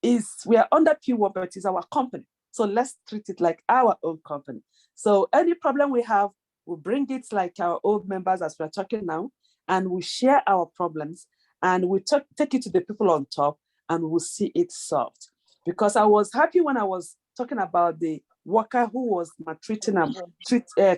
We are under P1, but it's our company. So let's treat it like our own company. So any problem we have, we'll bring it like our old members as we're talking now, and we share our problems, and we take it to the people on top, and we'll see it solved. Because I was happy when I was talking about the worker who was maltreating and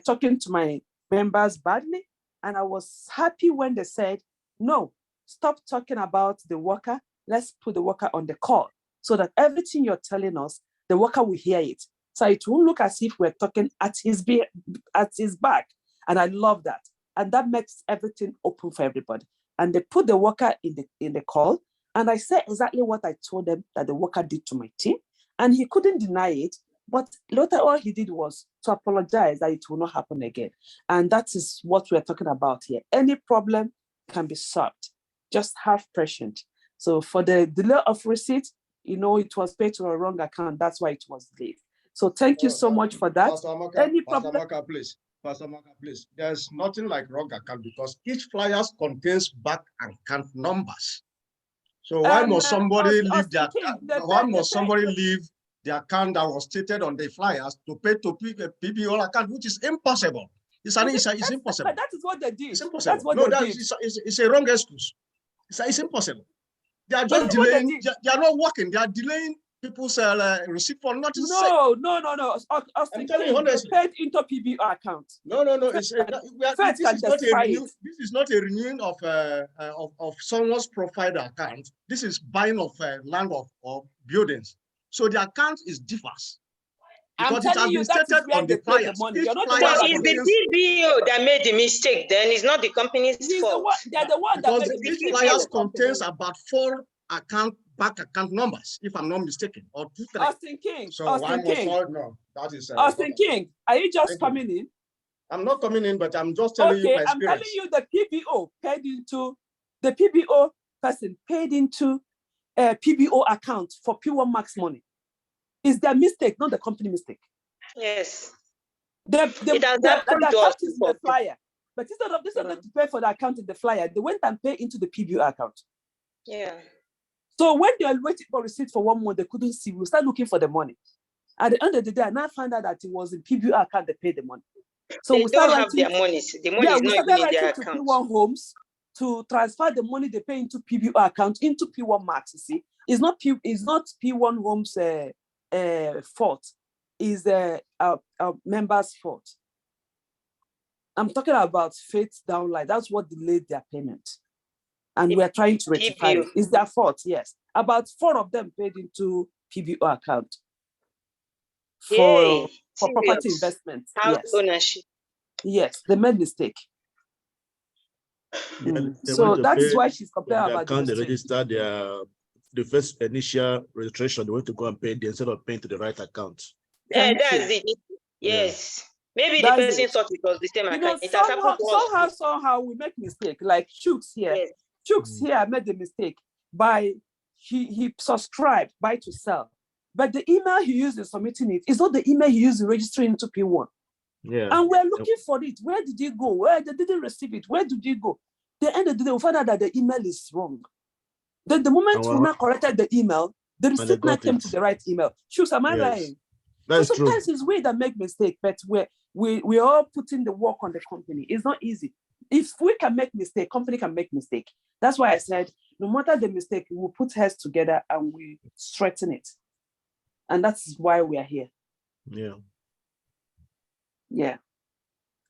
talking to my members badly. And I was happy when they said, no, stop talking about the worker. Let's put the worker on the call so that everything you're telling us, the worker will hear it. So it won't look as if we're talking at his back. And I love that. And that makes everything open for everybody. And they put the worker in the call. And I said exactly what I told them that the worker did to my team. And he couldn't deny it. But later, all he did was to apologize that it will not happen again. And that is what we're talking about here. Any problem can be solved. Just have patience. So for the delay of receipt, it was paid to a wrong account. That's why it was delayed. So thank you so much for that. Pastor Maka, please. There's nothing like wrong account because each flyer contains back account numbers. So why must somebody leave their the account that was stated on the flyers to pay to PBO account, which is impossible. It's impossible. But that is what they did. It's impossible. That's what they did. It's a wrong excuse. It's impossible. They are just delaying. They are not working. They are delaying people's receipt for nothing. No. I'm telling you honestly. Paid into PBO account. No. This is not a renewing of someone's profile account. This is buying of land or buildings. So the account is differs. I'm telling you, that is where they pay the money. But it's the PBO that made the mistake. Then it's not the company's fault. They're the one that made the mistake. Each flyers contains about 4 back account numbers, if I'm not mistaken, or 2, 3. Austin King. So Austin King. No, that is Austin King. Are you just coming in? I'm not coming in, but I'm just telling you my experience. I'm telling you the PBO paid into the PBO person paid into PBO account for P1 Max money. It's their mistake, not the company mistake. Yes. The account is in the flyer. But instead of to pay for the account in the flyer, they went and paid into the PBU account. Yeah. So when they were waiting for receipt for 1 month, they couldn't see. We started looking for the money. At the end of the day, I now found out that it was in PBU account they paid the money. So They we started don't have writing, their money. The money is we not started even in their writing to account. P1 Homes to transfer the money they pay into PBU account into P1 Max. You see, it's not P1 Homes fault. It's our members' fault. I'm talking about Faith Downline. That's what delayed their payment. And we're trying to rectify it. It's their fault, yes. About 4 of them paid into PBO account for property investment. House yes. ownership. Yes, they made mistake. So that is why she's complaining about the account. They registered the first initial registration. They want to go and pay instead of paying to the right account. Yeah, that's it. Yes. Yeah. Maybe the person thought it was the same account. It has happened to us. Somehow we make mistake. Like Chooks here. Yes. Chooks here made the mistake by he subscribed, buy to sell. But the email he used in submitting it is not the email he used in registering into P1. Yeah. And we're looking for it. Where did it go? Where they didn't receive it? Where did it go? The end of the day, we found out that the email is wrong. Then the moment we now corrected the email, the receipt now came to the right email. Chooks, am I lying? That's so sometimes it's we that make mistake, but we're all putting the work on the company. It's not easy. If we can make mistake, company can make mistake. That's why I said, no matter the mistake, we'll put heads together and we straighten it. And that's why we are here. Yeah. Yeah.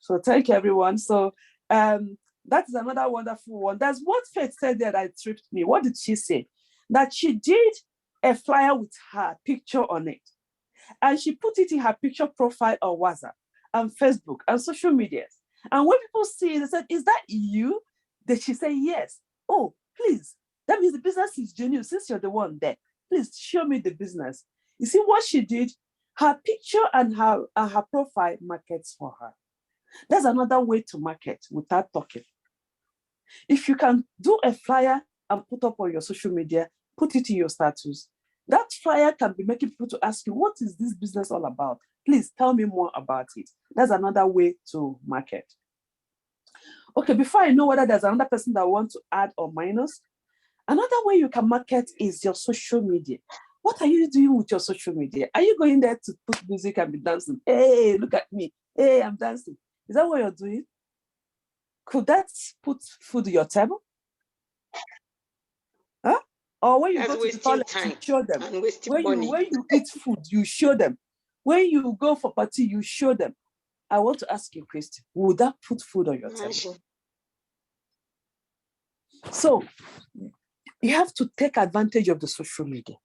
So thank you, everyone. So that is another wonderful one. That's what Faith said there that tripped me. What did she say? That she did a flyer with her picture on it. And she put it in her picture profile on WhatsApp and Facebook and social media. And when people see it, they said, is that you? Then she said, yes. Oh, please. That means the business is genuine. Since you're the one there, please show me the business. You see what she did? Her picture and her profile markets for her. That's another way to market without talking. If you can do a flyer and put up on your social media, put it in your status, that flyer can be making people to ask you, what is this business all about? Please tell me more about it. That's another way to market. Okay, before I know whether there's another person that wants to add or minus, another way you can market is your social media. What are you doing with your social media? Are you going there to put music and be dancing? Hey, look at me. Hey, I'm dancing. Is that what you're doing? Could that put food on your table? Huh? Or when you go to the toilet, you show them. When you eat food, you show them. When you go for party, you show them. I want to ask you, Christy, would that put food on your table? So you have to take advantage of the social media.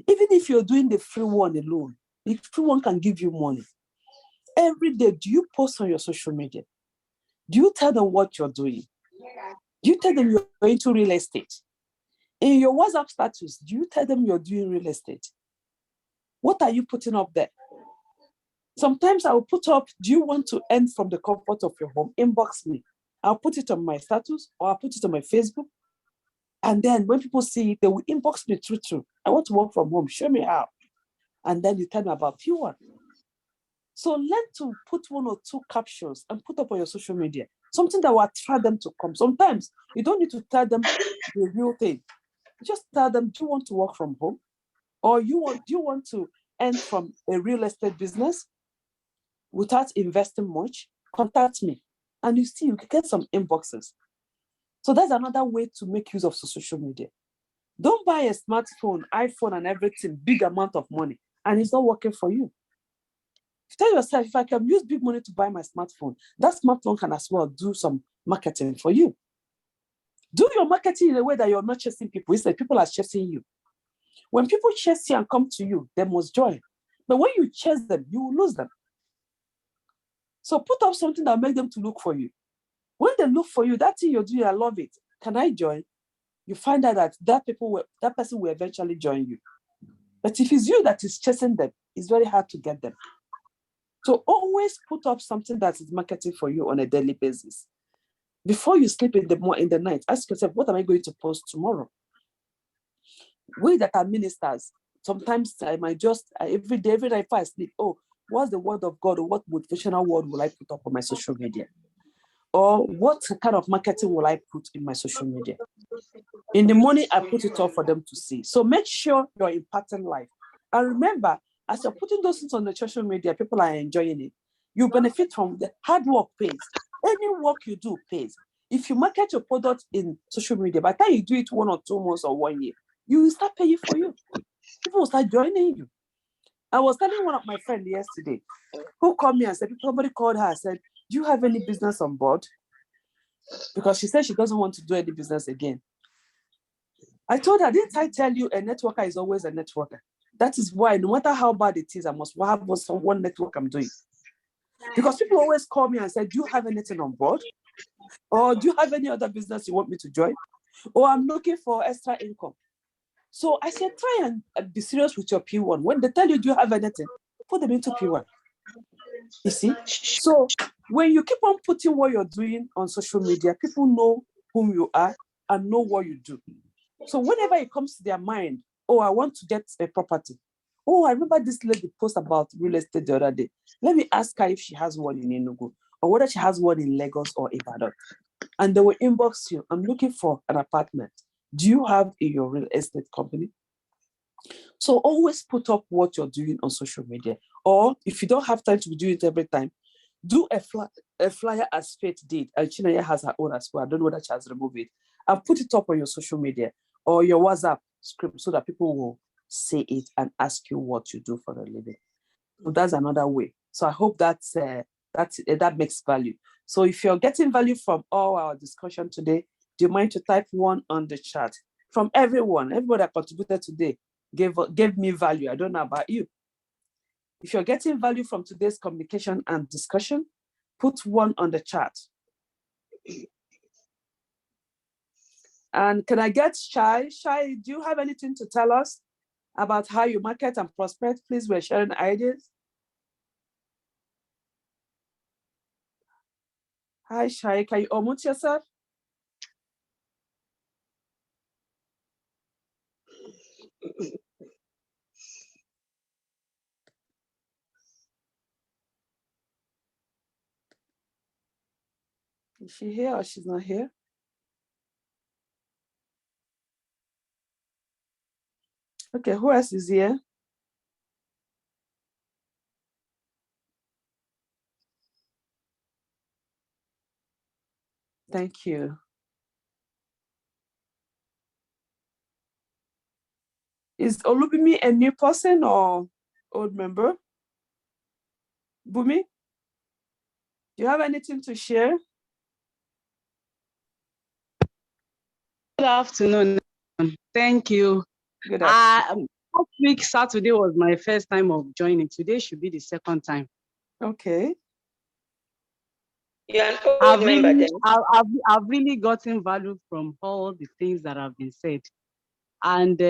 Even if you're doing the free one alone, the free one can give you money. Every day, do you post on your social media? Do you tell them what you're doing? Do you tell them you're going to real estate? In your WhatsApp status, do you tell them you're doing real estate? What are you putting up there? Sometimes I will put up, do you want to earn from the comfort of your home? Inbox me. I'll put it on my status or I'll put it on my Facebook. And then when people see it, they will inbox me through. I want to work from home. Show me how. And then you tell me about Pwan. So learn to put 1 or 2 captions and put up on your social media. Something that will attract them to come. Sometimes you don't need to tell them the real thing. Just tell them, do you want to work from home? Or do you want to earn from a real estate business without investing much? Contact me. And you see, you can get some inboxes. So that's another way to make use of social media. Don't buy a smartphone, iPhone and everything, big amount of money, and it's not working for you. Tell yourself, if I can use big money to buy my smartphone, that smartphone can as well do some marketing for you. Do your marketing in a way that you're not chasing people. It's like people are chasing you. When people chase you and come to you, they must join. But when you chase them, you will lose them. So put up something that will make them to look for you. When they look for you, that thing you're doing, I love it. Can I join? You find out that person will eventually join you. But if it's you that is chasing them, it's very hard to get them. So always put up something that is marketing for you on a daily basis. Before you sleep in the night, ask yourself, what am I going to post tomorrow? We that are ministers, sometimes I might just, every night before I sleep, what's the word of God or what motivational word will I put up on my social media? Or what kind of marketing will I put in my social media? In the morning, I put it all for them to see. So make sure you're impacting life. And remember, as you're putting those things on the social media, people are enjoying it. You benefit from the hard work pays. Any work you do pays. If you market your product in social media, by the time you do it 1 or 2 months or 1 year, you will start paying for you. People will start joining you. I was telling one of my friends yesterday who called me and said, somebody called her and said, do you have any business on board? Because she said she doesn't want to do any business again. I told her, didn't I tell you a networker is always a networker? That is why no matter how bad it is, I must have one network I'm doing. Because people always call me and say, do you have anything on board? Or do you have any other business you want me to join? Or I'm looking for extra income. So I said, try and be serious with your P1. When they tell you, do you have anything? Put them into P1. You see? So when you keep on putting what you're doing on social media, people know whom you are and know what you do. So whenever it comes to their mind, oh, I want to get a property. Oh, I remember this lady post about real estate the other day. Let me ask her if she has one in Enugu or whether she has one in Lagos or Ibadan. And they will inbox you, I'm looking for an apartment. Do you have in your real estate company? So always put up what you're doing on social media. Or if you don't have time to do it every time, do a flyer as Faith did. And Chinaya has her own as well. I don't know whether she has removed it. And put it up on your social media or your WhatsApp script so that people will see it and ask you what you do for a living. So that's another way. So I hope that makes value. So if you're getting value from all our discussion today, do you mind to type 1 on the chat? From everybody that contributed today gave me value. I don't know about you. If you're getting value from today's communication and discussion, put 1 on the chat. And can I get Shai? Shai, do you have anything to tell us about how you market and prospect? Please, we're sharing ideas. Hi, Shai, can you unmute yourself? Is she here or she's not here? Okay, who else is here? Thank you. Is Olubimi a new person or old member? Bumi, do you have anything to share? Good afternoon. Thank you. Good afternoon. Last week, Saturday was my first time of joining. Today should be the second time. Okay. You're an old member then. I've really gotten value from all the things that have been said. And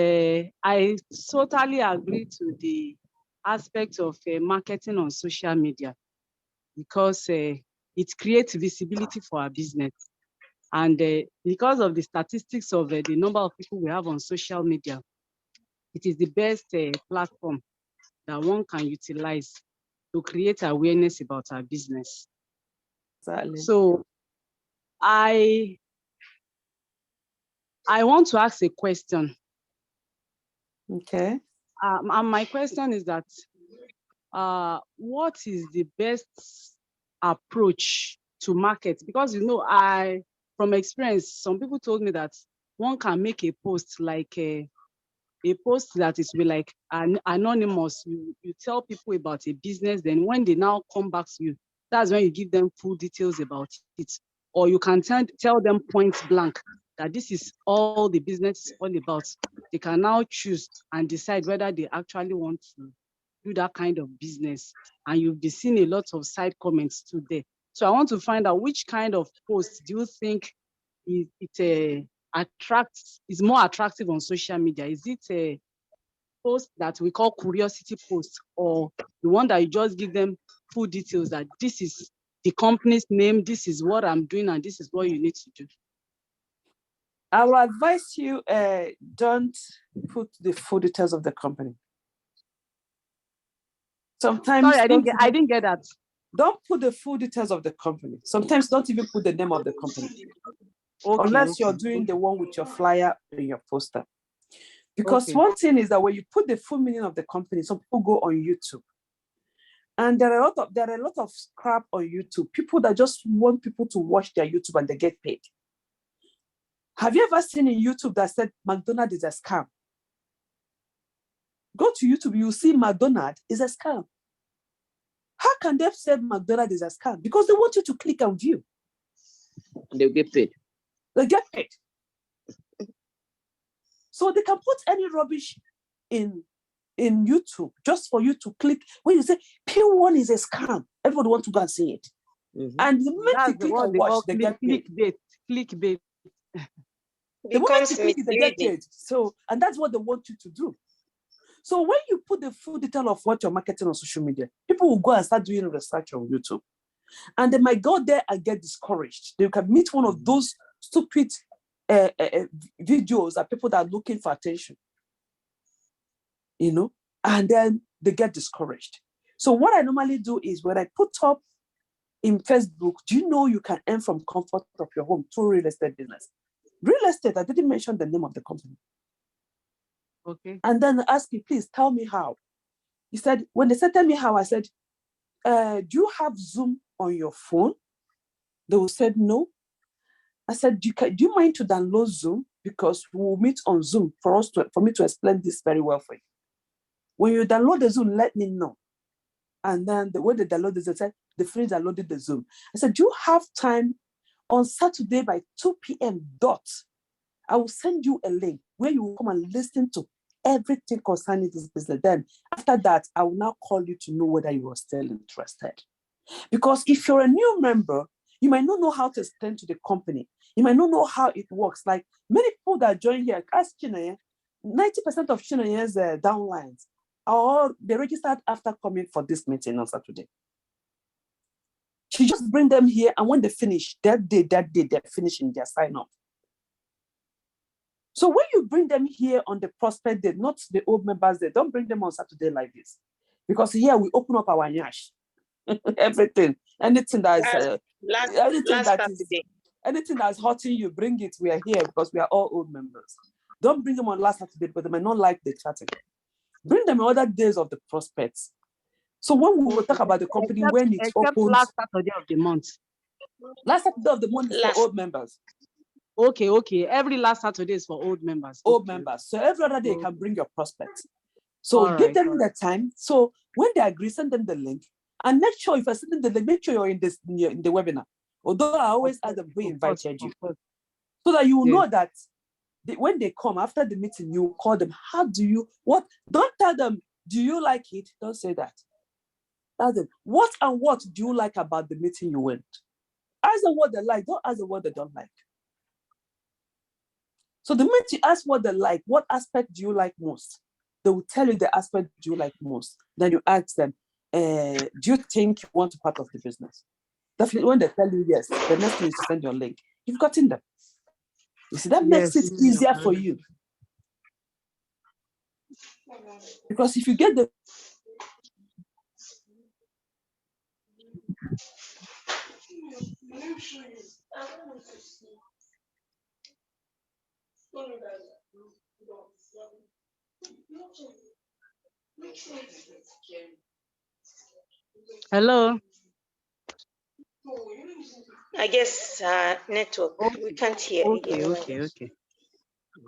I totally agree to the aspect of marketing on social media because it creates visibility for our business. And because of the statistics of the number of people we have on social media, it is the best platform that one can utilize to create awareness about our business. Exactly. So I want to ask a question. Okay. And my question is that, what is the best approach to market? Because, from experience, some people told me that one can make a post like a post that is like anonymous. You tell people about a business, then when they now come back to you, that's when you give them full details about it. Or you can tell them point blank that this is all the business is all about. They can now choose and decide whether they actually want to do that kind of business. And you'll be seeing a lot of side comments today. So I want to find out which kind of post do you think it is more attractive on social media? Is it a post that we call curiosity post, or the one that you just give them full details that this is the company's name, this is what I'm doing, and this is what you need to do? I will advise you, don't put the full details of the company. Sometimes. Sorry, I didn't get that. Don't put the full details of the company. Sometimes don't even put the name of the company. Okay, Unless you're okay, doing okay. the one with your flyer and your poster. Because Okay. one thing is that when you put the full meaning of the company, some people go on YouTube. And there are a lot of crap on YouTube. People that just want people to watch their YouTube and they get paid. Have you ever seen in YouTube that said McDonald's is a scam? Go to YouTube, you see McDonald's is a scam. How can they say McDonald's is a scam? Because they want you to click and view. And they'll get paid. They get paid. So they can put any rubbish in YouTube just for you to click. When you say P1 is a scam, everybody wants to go and see it. And the moment they That's click what and they watch, call they get paid. clickbait. The moment Becomes you click it, they get misleading. paid. So, and that's what they want you to do. So when you put the full detail of what you're marketing on social media, people will go and start doing research on YouTube. And they might go there and get discouraged. They can meet one of those stupid videos that people that are looking for attention, and then they get discouraged. So what I normally do is when I put up in Facebook, do you know you can earn from comfort of your home through real estate business? Real estate, I didn't mention the name of the company. Okay. And then I asked you, please tell me how. He said, when they said, tell me how, I said, do you have Zoom on your phone? They said, no. I said, do you mind to download Zoom? Because we'll meet on Zoom for me to explain this very well for you. When you download the Zoom, let me know. And then when they downloaded, they said, the friends downloaded the Zoom. I said, do you have time on Saturday by 2 p.m. dot? I will send you a link where you will come and listen to everything concerning this business. Then after that, I will now call you to know whether you are still interested. Because if you're a new member, you might not know how to explain to the company. You might not know how it works. Like many people that join here, ask Chinaya, 90% of Chinaya's downlines are they registered after coming for this meeting on Saturday. She just bring them here, and when they finish, that day, they're finishing their sign up. So when you bring them here on the prospect day, not the old members day, don't bring them on Saturday like this. Because here we open up our nyash. Everything. Anything that is anything that's hurting you, bring it. We are here because we are all old members. Don't bring them on last Saturday, but they might not like the chatting. Bring them on other days of the prospects. So when we will talk about the company, when it's open. Last Saturday of the month. Last Saturday of the month is for old members. Okay. Every last Saturday is for old members. Old members. So every other day you can bring your prospects. So give them the time. So when they agree, send them the link. And make sure if I send them the link, make sure you're in the webinar. Although I always ask them who invited you. So that you will know that when they come after the meeting, you call them. Don't tell them, do you like it? Don't say that. Tell them, what do you like about the meeting you went? Ask them what they like. Don't ask them what they don't like. So the minute you ask what they like, what aspect do you like most? They will tell you the aspect you like most. Then you ask them, do you think you want to be part of the business? Definitely when they tell you yes, the next thing is to send your link. You've gotten them. You see, that makes it easier for you. Because if you get the Hello. I guess network. We can't hear again. Okay. Okay.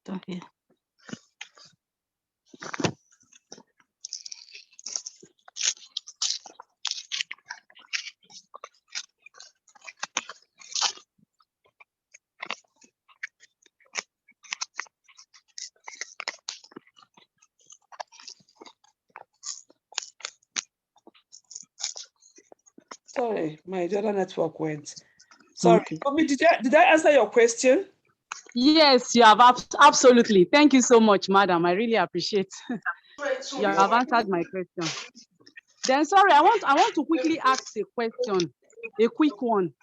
Don't hear. Okay, my other network went. Sorry, Okay. Komi, did I answer your question? Yes, you have absolutely. Thank you so much, madam. I really appreciate. You have answered my question. Then sorry, I want to quickly ask a question, a quick one.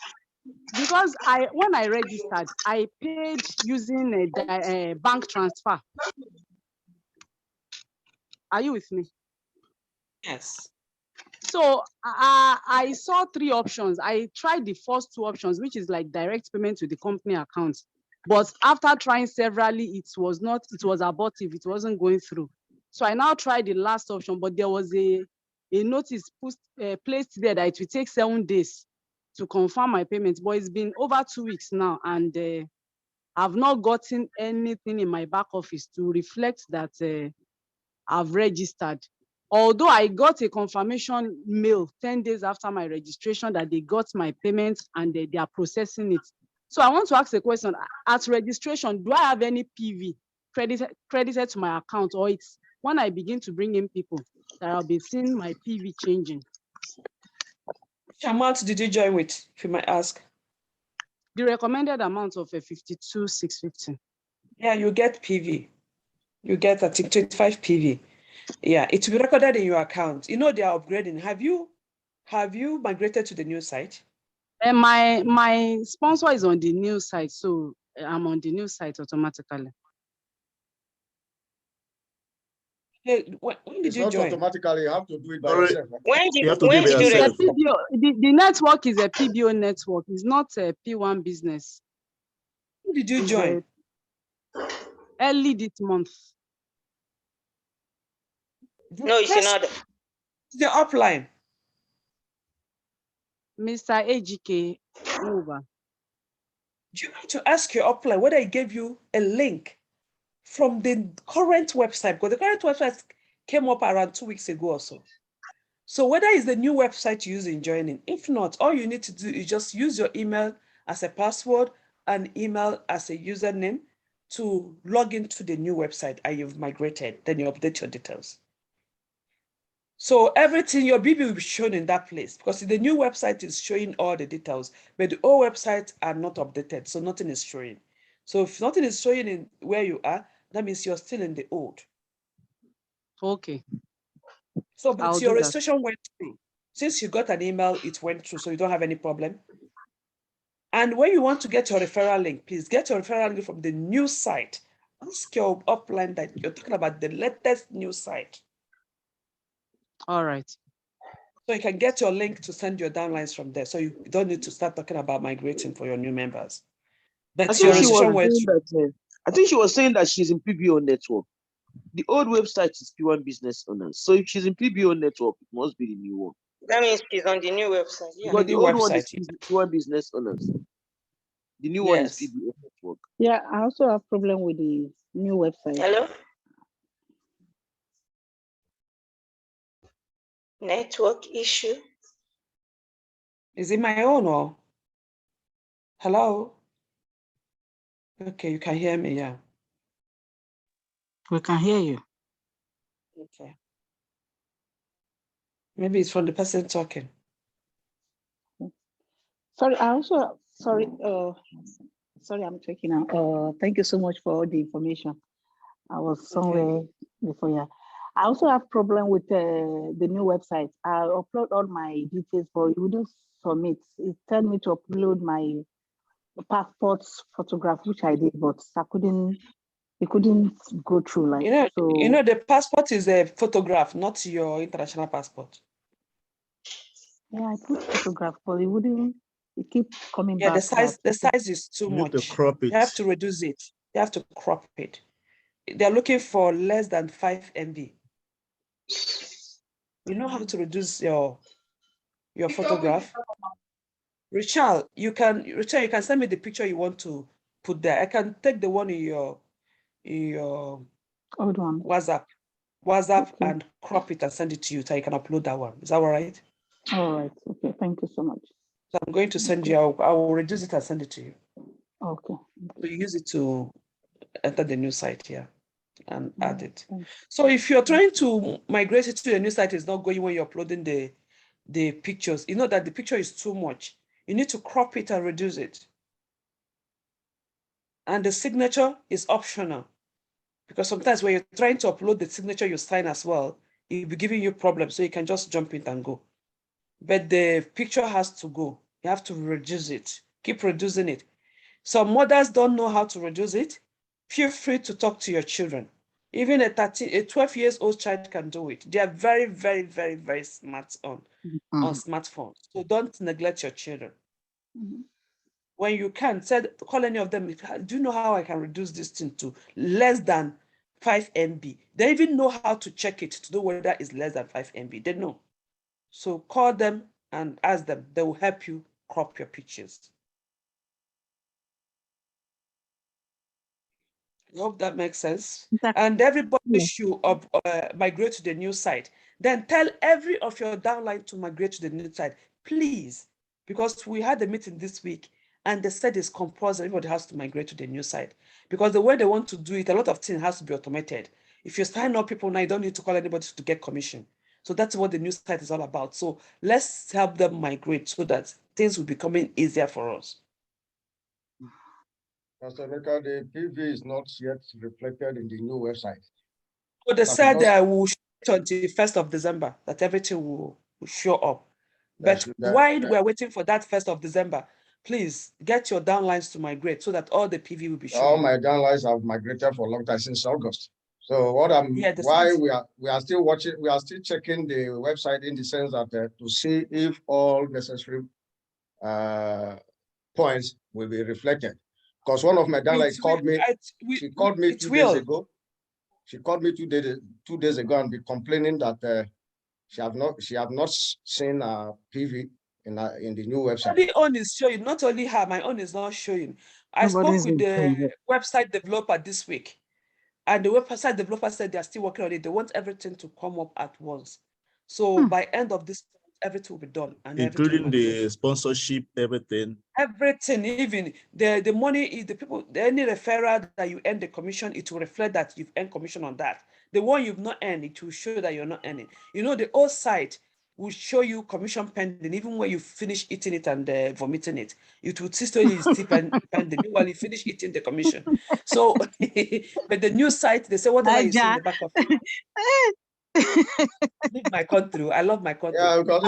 Because when I registered, I paid using a bank transfer. Are you with me? Yes. So I saw 3 options. I tried the first 2 options, which is like direct payment to the company account. But after trying severally, it was abortive. It wasn't going through. So I now tried the last option, but there was a notice placed there that it will take 7 days to confirm my payment. But it's been over 2 weeks now, and I've not gotten anything in my back office to reflect that I've registered. Although I got a confirmation mail 10 days after my registration that they got my payment and they are processing it. So I want to ask a question. At registration, do I have any PV credited to my account, or it's when I begin to bring in people that I'll be seeing my PV changing? Which amount did you join with, if you might ask? The recommended amount of 52,650. Yeah, you get PV. You get a 25 PV. Yeah, it will be recorded in your account. You know they are upgrading. Have you migrated to the new site? And my sponsor is on the new site, so I'm on the new site automatically. Hey, when did It's you not join? automatically, you have to do it by Sorry. yourself. You have to do it by It's a yourself. PBO. The network is a PBO network. It's not a P1 business. When did you It's join? early this month. No, it's Press another. the upline. Mr. AGK over. You have to ask your upline whether he gave you a link from the current website, because the current website came up around 2 weeks ago or so. So whether it's the new website you're using joining, if not, all you need to do is just use your email as a password and email as a username to log into the new website and you've migrated. Then you update your details. So everything, your BB will be shown in that place, because the new website is showing all the details, but the old websites are not updated, so nothing is showing. So if nothing is showing in where you are, that means you're still in the old. Okay. So, but I'll your do that. registration went through. Since you got an email, it went through, so you don't have any problem. And when you want to get your referral link, please get your referral link from the new site. Ask your upline that you're talking about the latest new site. All right. So you can get your link to send your downlines from there. So you don't need to start talking about migrating for your new members. I But think your she was registration went saying through. that. I think she was saying that she's in PBO network. The old website is P1 business owners. So if she's in PBO network, it must be the new one. That means she's on the new website. Yeah. Because the old one is Website. P1 business owners. The new one is Yes. PBO network. Yeah, I also have problem with the new website. Hello? Network issue. Is it my own or? Hello? Okay, you can hear me, yeah. We can hear you. Okay. Maybe it's from the person talking. Sorry, sorry, I'm checking out. Thank you so much for all the information. I was somewhere before, yeah. I also have problem with the new website. I upload all my details, but it wouldn't submit. It tell me to upload my passport photograph, which I did, but it couldn't go through. Like, you know, the passport is a photograph, not your international passport. Yeah, I put photograph, but it wouldn't. It keep coming Yeah, back. the size is too You need much. to crop it. You have to reduce it. You have to crop it. They're looking for less than 5 MB. You know how to reduce your photograph? Richard, you can send me the picture you want to put there. I can take the one in your Old one. WhatsApp, Okay. and crop it and send it to you so you can upload that one. Is that all right? All right. Okay. Thank you so much. So I'm going to send you, I will reduce it and send it to you. Okay. So you use it to enter the new site here and add it. Thanks. So if you're trying to migrate it to a new site, it's not going when you're uploading the the pictures. You know that the picture is too much. You need to crop it and reduce it. And the signature is optional, because sometimes when you're trying to upload the signature you sign as well, it'll be giving you problems, so you can just jump in and go. But the picture has to go. You have to reduce it. Keep reducing it. Some mothers don't know how to reduce it. Feel free to talk to your children. Even a 12 years old child can do it. They are very, very, very, very smart on smartphones. So don't neglect your children. When you can, call any of them. Do you know how I can reduce this thing to less than 5 MB? They even know how to check it to know whether it's less than 5 MB. They know. So call them and ask them. They will help you crop your pictures. I hope that makes sense. And everybody should migrate to the new site. Then tell every of your downline to migrate to the new site, please. Because we had a meeting this week and they said it's compulsory. Everybody has to migrate to the new site. Because the way they want to do it, a lot of things has to be automated. If you sign up people now, you don't need to call anybody to get commission. So that's what the new site is all about. So let's help them migrate so that things will be becoming easier for us. Pastor Meka, the PV is not yet reflected in the new website. So they said that we'll show it on the 1st of December, that everything will show up. But while we're waiting for that 1st of December, please get your downlines to migrate so that all the PV will be shown. All my downlines have migrated for a long time, since August. So why we are still watching, we are still checking the website in the sense that to see if all necessary points will be reflected. Because one of my downlines called me. She called me 2 days ago. She called me 2 days ago and be complaining that she have not seen a PV in the new website. Only own is showing, not only her, my own is not showing. I spoke with the website developer this week, and the website developer said they are still working on it. They want everything to come up at once. So by end of this month, everything will be done. And including the sponsorship, everything. Everything, even the money is the people, any referral that you earn the commission, it will reflect that you've earned commission on that. The one you've not earned, it will show that you're not earning. You know, the old site will show you commission pending, even when you finish eating it and vomiting it. It will still is still pending while you finish eating the commission. So, but the new site, they say whatever you see in the back of it. Leave my country. I love my country. Yeah, because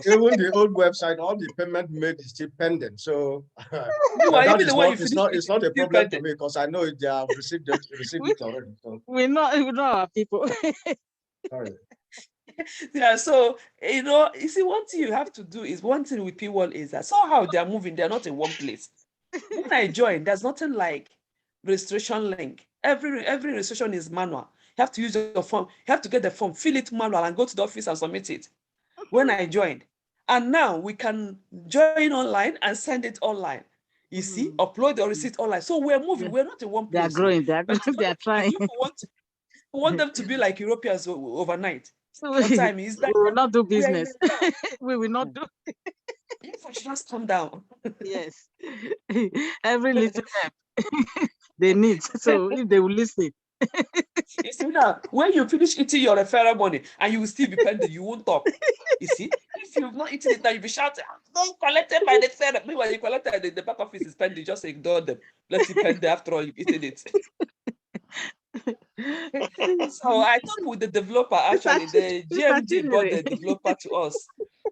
even the old website, all the payment made is still pending. So that is it's not a problem to me, because I know they have received it already. So. We know our people. Sorry. Yeah, so you see, one thing you have to do is, one thing with P1 is that somehow they are moving, they're not in one place. When I joined, there's nothing like registration link. Every registration is manual. You have to use your form, you have to get the form, fill it manual, and go to the office and submit it. When I joined. And now we can join online and send it online. You see, upload the receipt online. So we're moving, we're not in one place. They are growing, they are trying. We want them to be like Europeans overnight. So time is that we will not do business. We will not do. You should just calm down. Yes. Every little help they need. So if they will listen. You see now, when you finish eating your referral money and you will still be pending, you won't talk. You see, if you've not eaten it now, you'll be shouting, don't collect it by the seller. Meanwhile, you collect it, the back office is pending, just ignore them. Let it pend after all, you've eaten it. So I talked with the developer, actually, the GMD brought the developer to us,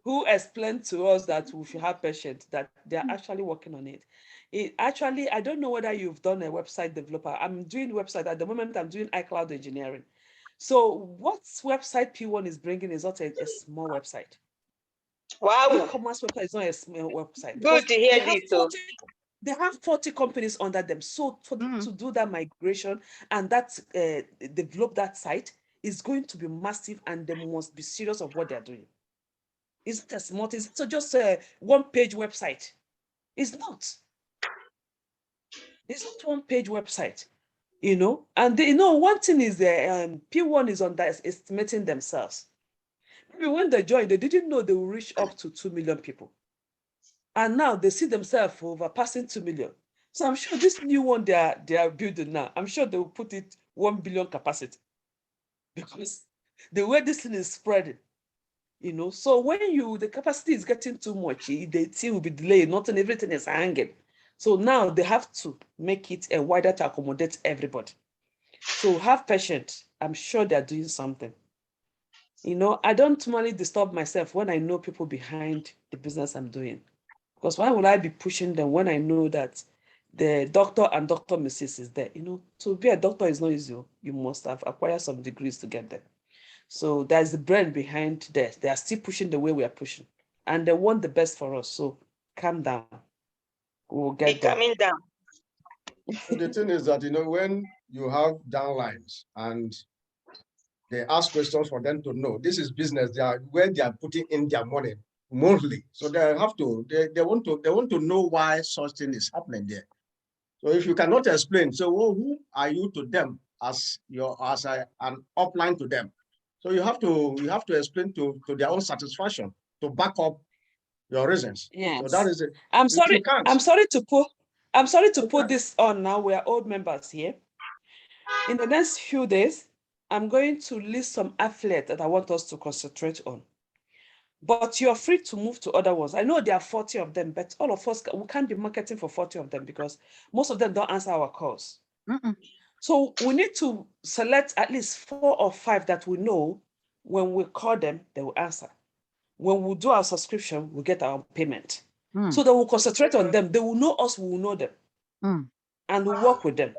who explained to us that we should have patience, that they're actually working on it. Actually, I don't know whether you've done a website developer. I'm doing website at the moment. I'm doing iCloud engineering. So what website P1 is bringing is not a small website. Wow. E-commerce website is not a small website. Good to hear this. They have 40 companies under them. So for them to do that migration and that develop that site is going to be massive, and they must be serious of what they're doing. It's not small. It's just a one-page website. It's not. It's not one-page website, And one thing is the P1 is underestimating themselves. Maybe when they joined, they didn't know they will reach up to 2 million people. And now they see themselves overpassing 2 million. So I'm sure this new one they are building now, I'm sure they will put it 1 billion capacity. Because the way this thing is spreading, So when the capacity is getting too much, the thing will be delayed, not and everything is hanging. So now they have to make it wider to accommodate everybody. So have patience. I'm sure they're doing something. I don't normally disturb myself when I know people behind the business I'm doing. Because why would I be pushing them when I know that the doctor and Dr. Mrs. is there? To be a doctor is not easy. You must have acquired some degrees to get there. So there's the brain behind this. They are still pushing the way we are pushing. And they want the best for us. So calm down. We'll get there. Coming down. So the thing is that, when you have downlines and they ask questions for them to know, this is business, where they are putting in their money monthly. So they want to know why such thing is happening there. So if you cannot explain, so who are you to them as an upline to them? So you have to explain to their own satisfaction to back up your reasons. Yes. So that is it. I'm sorry to put this on now. We are old members here. In the next few days, I'm going to list some affiliates that I want us to concentrate on. But you're free to move to other ones. I know there are 40 of them, but all of us, we can't be marketing for 40 of them because most of them don't answer our calls. So we need to select at least 4 or 5 that we know when we call them, they will answer. When we do our subscription, we get our payment. So they will concentrate on them. They will know us, we will know them. And we'll work with them.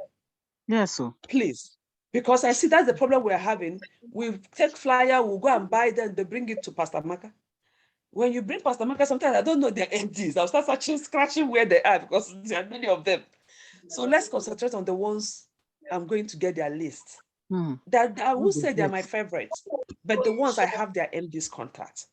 Yes, sir. Please. Because I see that's the problem we're having. We take flyer, we'll go and buy them, they bring it to Pastor Maka. When you bring Pastor Maka, sometimes I don't know their MDs. I'll start scratching where they are because there are many of them. So let's concentrate on the ones I'm going to get their list. That I will say they're my favorites, but the ones I have their MDs contact.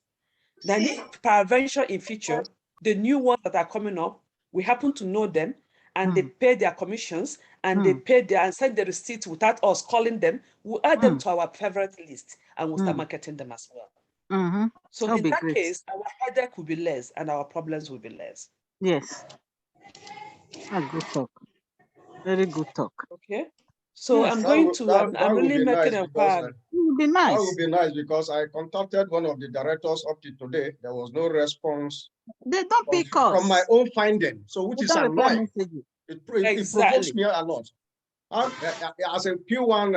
Then if peradventure in future, the new ones that are coming up, we happen to know them and they pay their commissions and they pay and send the receipts without us calling them, we'll add them to our favorite list and we'll start marketing them as well. So in that case, our headache will be less and our problems will be less. Yes. A good talk. Very good talk. Okay. So yes, I'm really making a plan. It would be nice. That would be nice because I contacted one of the directors up to today. There was no response. They don't pick us. From my own finding. So which is annoying. It provokes me a lot. As a Pwan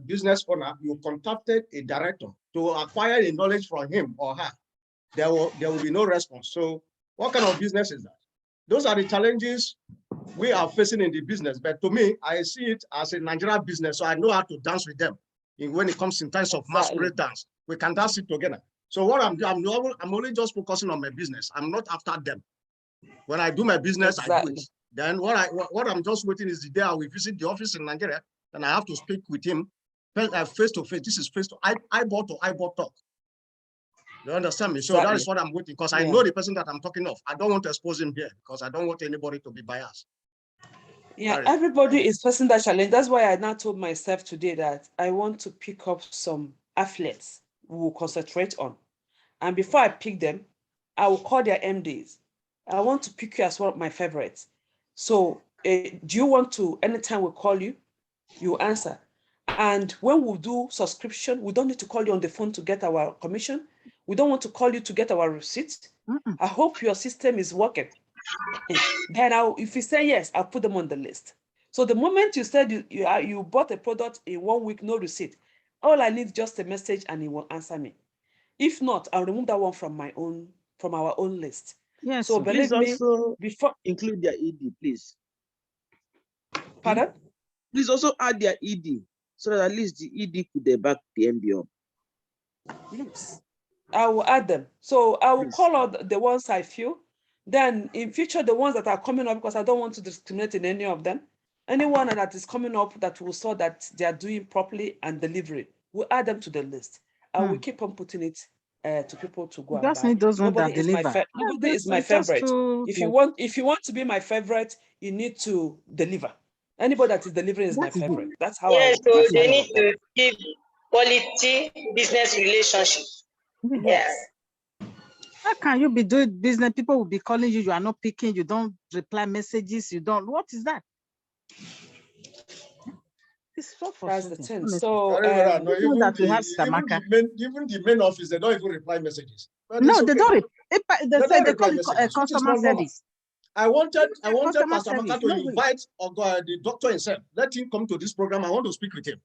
business owner, you contacted a director to acquire the knowledge from him or her. There will be no response. So what kind of business is that? Those are the challenges we are facing in the business. But to me, I see it as a Nigerian business, so I know how to dance with them. When it comes in terms of masquerade dance, we can dance it together. So what I'm doing, I'm only just focusing on my business. I'm not after them. When I do my business, I do it. Then what I'm just waiting is the day I will visit the office in Nigeria, and I have to speak with him face to face. This is face to eyeball talk. You understand me? So that is what I'm waiting, because I know the person that I'm talking of. I don't want to expose him here because I don't want anybody to be biased. Yeah, everybody is facing that challenge. That's why I now told myself today that I want to pick up some affiliates we will concentrate on. And before I pick them, I will call their MDs. I want to pick you as one of my favorites. So do you want to, anytime we call you, you answer. And when we do subscription, we don't need to call you on the phone to get our commission. We don't want to call you to get our receipt. I hope your system is working. Then if you say yes, I'll put them on the list. So the moment you said you bought a product in 1 week, no receipt, all I need is just a message and he will answer me. If not, I'll remove that one from our own list. Yes. So believe me, before include their ED, please. Pardon? Please also add their ED so that at least the ED could back the MBO. Yes. I will add them. So I will call out the ones I feel. Then in future, the ones that are coming up, because I don't want to discriminate in any of them. Anyone that is coming up that will saw that they are doing properly and delivery, we'll add them to the list. I will keep on putting it to people to go and buy. Nobody is my favorite. If you want to be my favorite, you need to deliver. Anybody that is delivering is my favorite. That's how so they need to give quality business relationship. Yes. How can you be doing business? People will be calling you, you are not picking, you don't reply messages, you don't. What is that? It's so That's the frustrating. thing. honestly. So Very well, no, Know that we have even the main office, they don't even reply messages. But No, it's they okay. don't. They They say don't they call reply it messages, which is customer not normal. service. I wanted Customer Pastor Amaka service, to no way. invite the doctor himself. Let him come to this program. I want to speak with him.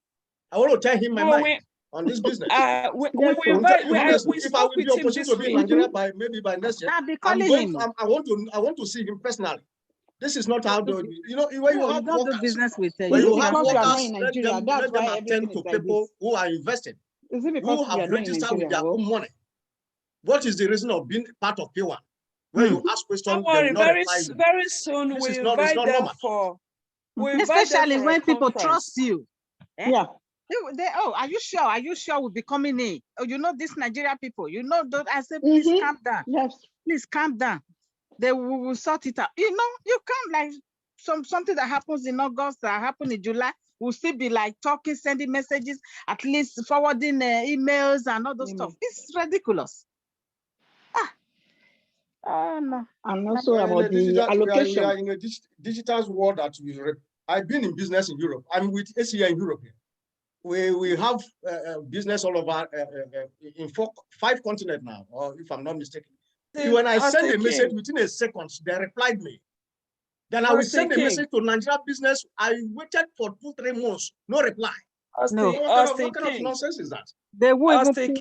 I want to tell him my no, mind on this business. we Yes, will invite. We Honestly, if I spoke will be with him opportunity this to be in week. Nigeria by maybe by next year, I'll be calling him. I want to see him personally. This is not how No, the when you you have don't do workers, business with when you you don't have have because we are not workers, in let Nigeria, them that's why attend everything to is like people this. who are invested, Is it who because we have are not in registered with Nigeria? their Well, own money. What is the reason of being part of Pwan? When you ask Don't questions, they will worry. not reply you. Very soon This we is not, it's invite not them normal. for. We invite them especially for a when people conference. trust you. Eh? yeah. Oh, are you sure? Are you sure we'll be coming in? Oh, you know this Nigeria people. You know, I say, please calm down. Yes. Please calm down. They will sort it out. You know, you can't like something that happens in August that happened in July. We'll still be like talking, sending messages, at least forwarding emails and all those stuff. It's ridiculous. No. And also We are in about a the digital, allocation. we are in a digital world that I've been in business in Europe. I'm with ACA in Europe. We have business all over in 5 continents now, or if I'm not mistaken. When I send a message within a second, they replied me. Then I will send a message to Nigeria business. I waited for 2-3 months, no reply. No. What kind of nonsense is that? They will even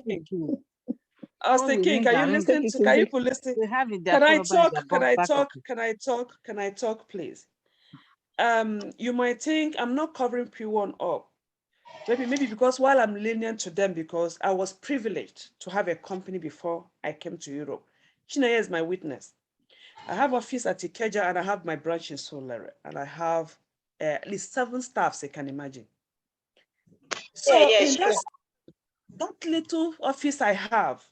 Austin King, can you listen to? Can you listen? They have it. Can I talk? Can I talk? Can I talk? Can I talk, please? You might think I'm not covering P1 up. Maybe because while I'm lenient to them, because I was privileged to have a company before I came to Europe. Chineye is my witness. I have office at Ikeja and I have my branch in Solere, and I have at least 7 staffs, you can imagine. So in that little office I have,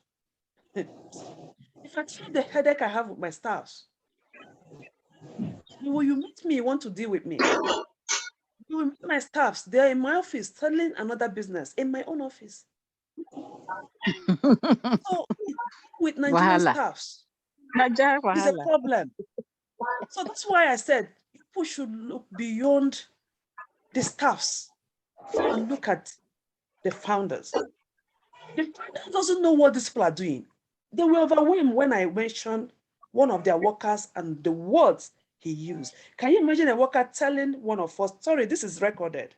if I tell the headache I have with my staffs, when you meet me, you want to deal with me. You will meet my staffs, they're in my office selling another business in my own office. So with Nigerian staffs, is a problem. So that's why I said people should look beyond the staffs and look at the founders. The founder doesn't know what these people are doing. They were overwhelmed when I mentioned one of their workers and the words he used. Can you imagine a worker telling one of us, sorry, this is recorded.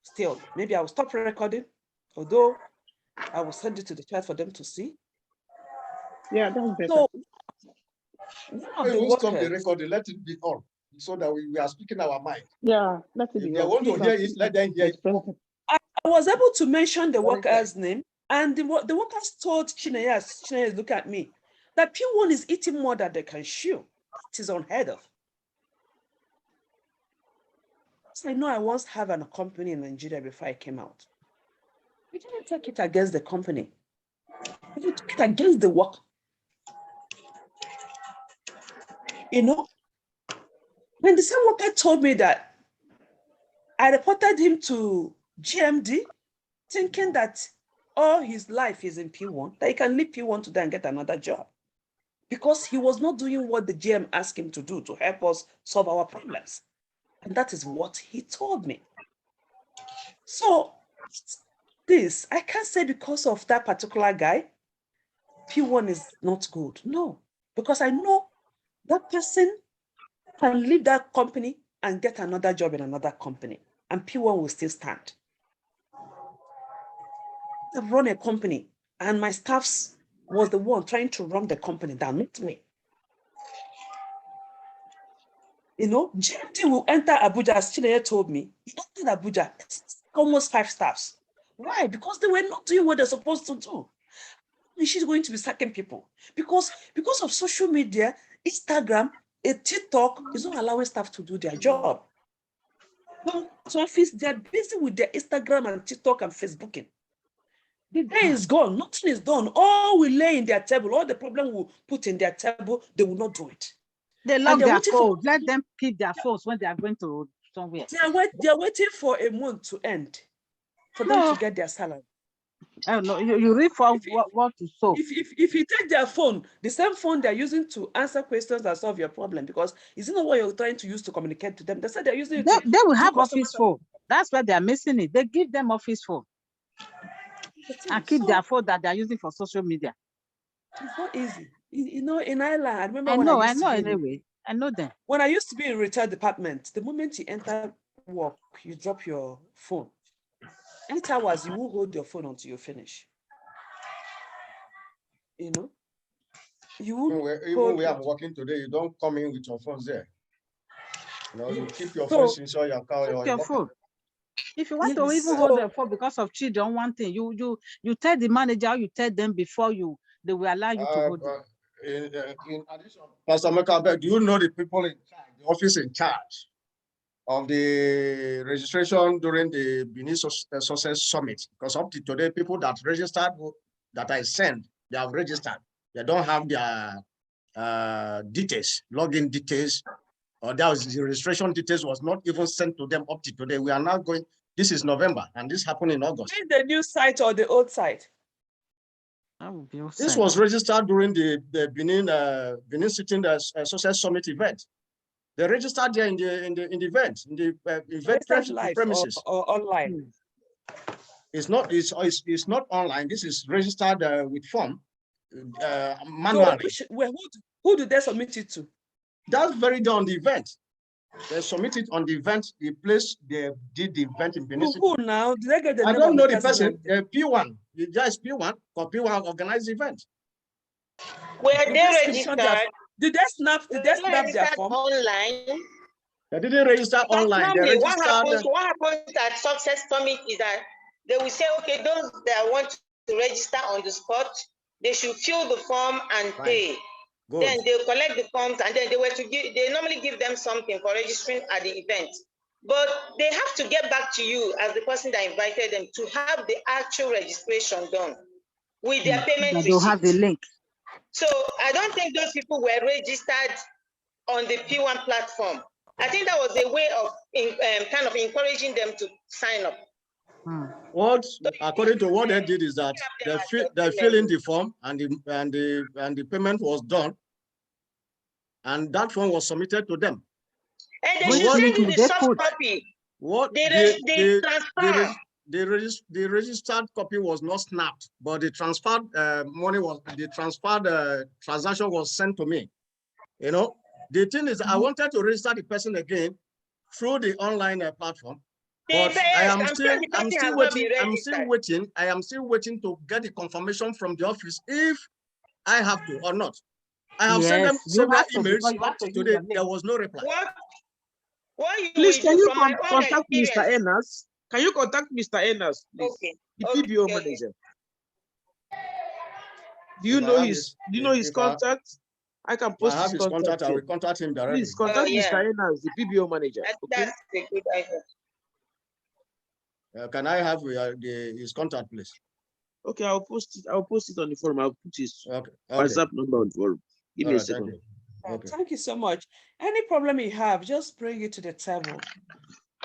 Still, maybe I will stop recording, although I will send it to the chat for them to see. Yeah, that's better. So, one of the workers, stop the recording, let it be on, so that we are speaking our mind. Yeah, let it be. If they want to hear it, let them hear it. I was able to mention the worker's name, and the workers told Chineye, look at me, that P1 is eating more than they can chew. That is unheard of. So I know I once had a company in Nigeria before I came out. We didn't take it against the company. We took it against the work. You know, when the same worker told me that, I reported him to GMD, thinking that all his life is in P1, that he can leave P1 today and get another job. Because he was not doing what the GM asked him to do to help us solve our problems. And that is what he told me. So this, I can't say because of that particular guy, P1 is not good. No, because I know that person can leave that company and get another job in another company, and P1 will still stand. I run a company, and my staffs was the one trying to run the company down, not me. You know, GMT will enter Abuja, as Chineye told me. He entered Abuja, almost 5 staffs. Why? Because they were not doing what they're supposed to do. She's going to be sacking people because of social media, Instagram, TikTok is not allowing staff to do their job. So office, they're busy with their Instagram and TikTok and Facebooking. The day is gone, nothing is done. All we lay in their table, all the problem we put in their table, they will not do it. They lock their phone. Let them keep their phones when they are going to somewhere. They are waiting for a month to end for them to get their salary. Oh no, you read for what to solve. If you take their phone, the same phone they're using to answer questions and solve your problem, because isn't that what you're trying to use to communicate to them? They said they're using it They will do have customer office phone. That's why they are missing it. They give them office phone and keep their phone that they're using for social media. It's not easy. You know, in Ireland, I remember I when know, I used to be anyway. I know them. when I used to be in retail department, the moment you enter work, you drop your phone. 8 hours, you won't hold your phone until you finish. You know? You won't Even where I'm working today, you don't come in with your phones there. You know, you keep your phones inside your car or your phone. If you want to even hold the phone because of children, one thing, you tell the manager, you tell them before they will allow you to hold it. In addition, Pastor Meka, do you know the people in charge, the office in charge of the registration during the Benin Success Summit? Because up to today, people that registered, that I sent, they have registered. They don't have their details, login details, or that was the registration details was not even sent to them up to today. We are now going, this is November, and this happened in August. Is the new site or the old site? This was registered during the Benin City Success Summit event. They registered there in the event, premises. Or online. It's not online. This is registered with form manually. So who do they submit it to? That's very day on the event. They submitted on the event, the place they did the event in Benin City. Who now? Did they get the I name don't of know the the person. P1. The guy is P1, because P1 organized the event. Were they registered? Did they snap their form? Online? They didn't register online. They registered. What happens at Success Summit is that they will say, okay, those that want to register on the spot, they should fill the form and pay. Good. Then they'll collect the forms, and then they normally give them something for registering at the event. But they have to get back to you as the person that invited them to have the actual registration done with their payment receipt. They'll have the link. So I don't think those people were registered on the P1 platform. I think that was a way of kind of encouraging them to sign up. According to what they did is that they fill in the form and the payment was done, and that form was submitted to them. And they should send you the soft copy. The registered copy was not snapped, but the transferred transaction was sent to me. You know, the thing is, I wanted to register the person again through the online platform, but I am still waiting. I am still waiting to get the confirmation from the office if I have to or not. I have sent them several emails. Up to today, there was no reply. Please, can you contact Mr. Enas? Can you contact Mr. Enas, please? Okay. The PBO manager. Do you know his contact? I can post his contact. I will contact him directly. Please contact Mr. Enas, the PBO manager. That's a good idea. Can I have his contact, please? Okay, I'll post it. I'll post it on the forum. I'll put his WhatsApp number on the forum. Give me a second. Okay. Thank you so much. Any problem you have, just bring it to the table.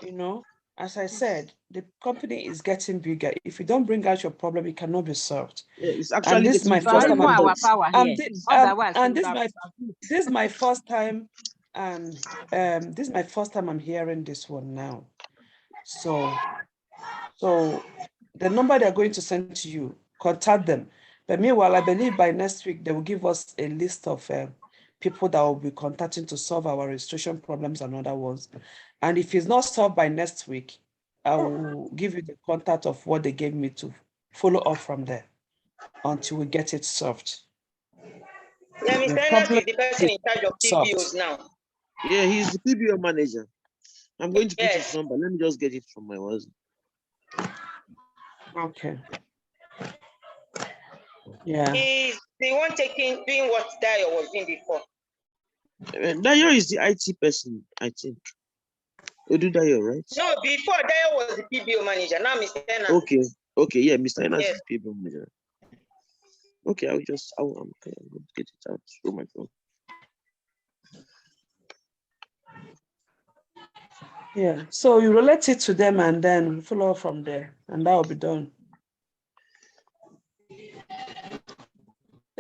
You know, as I said, the company is getting bigger. If you don't bring out your problem, it cannot be solved. Yeah, it's actually this is my first time. This is my first time, and this is my first time I'm hearing this one now. So the number they're going to send to you, contact them. But meanwhile, I believe by next week they will give us a list of people that will be contacting to solve our registration problems and other ones. And if it's not solved by next week, I will give you the contact of what they gave me to follow up from there until we get it solved. Yeah, Mr. Enas is the person in charge of PBOs now. Yeah, he's the PBO manager. I'm going to put his number. Let me just get it from my WhatsApp. Okay. Yeah. He's the one doing what Dio was doing before. Dio is the IT person, I think. You do Dio, right? No, before Dio was the PBO manager. Now Mr. Enas. Okay, yeah, Mr. Enas is the PBO manager. Okay, I'm going to get it out through my phone. Yeah, so you relate it to them and then follow from there, and that will be done.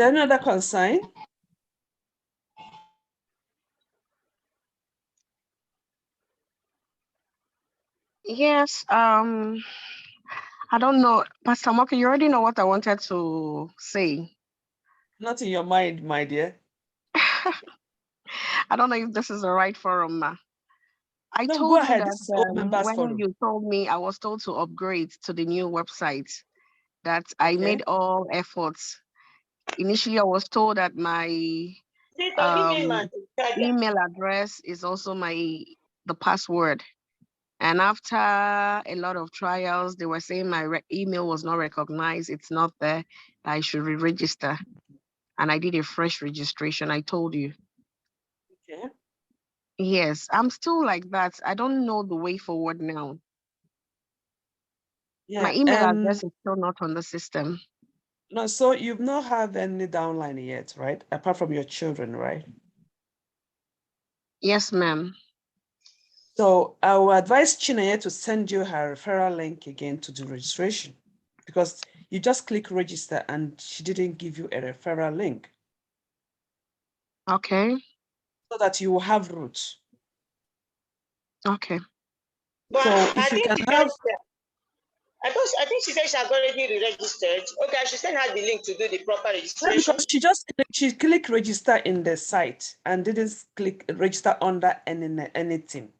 there any other concern? Yes, I don't know. Pastor Moki, you already know what I wanted to say. Not in your mind, my dear. I don't know if this is the right forum. I No, go told you ahead. that This is old members when forum. you told me I was told to upgrade to the new website, that I Okay. made all efforts. Initially, I was told that my email address is also the password. And after a lot of trials, they were saying my email was not recognized. It's not there. I should re-register. And I did a fresh registration. I told you. Okay. Yes, I'm still like that. I don't know the way forward now. Yeah. My email address is still not on the system. No, so you've not have any downline yet, right? Apart from your children, right? Yes, ma'am. So I will advise Chineye to send you her referral link again to the registration, because you just click register and she didn't give you a referral link. Okay. So that you will have roots. Okay. But So I if you think can she have, I think she said she has already re-registered. Okay, I should send her the link to do the proper registration. because she clicked register in the site and didn't click register under anything.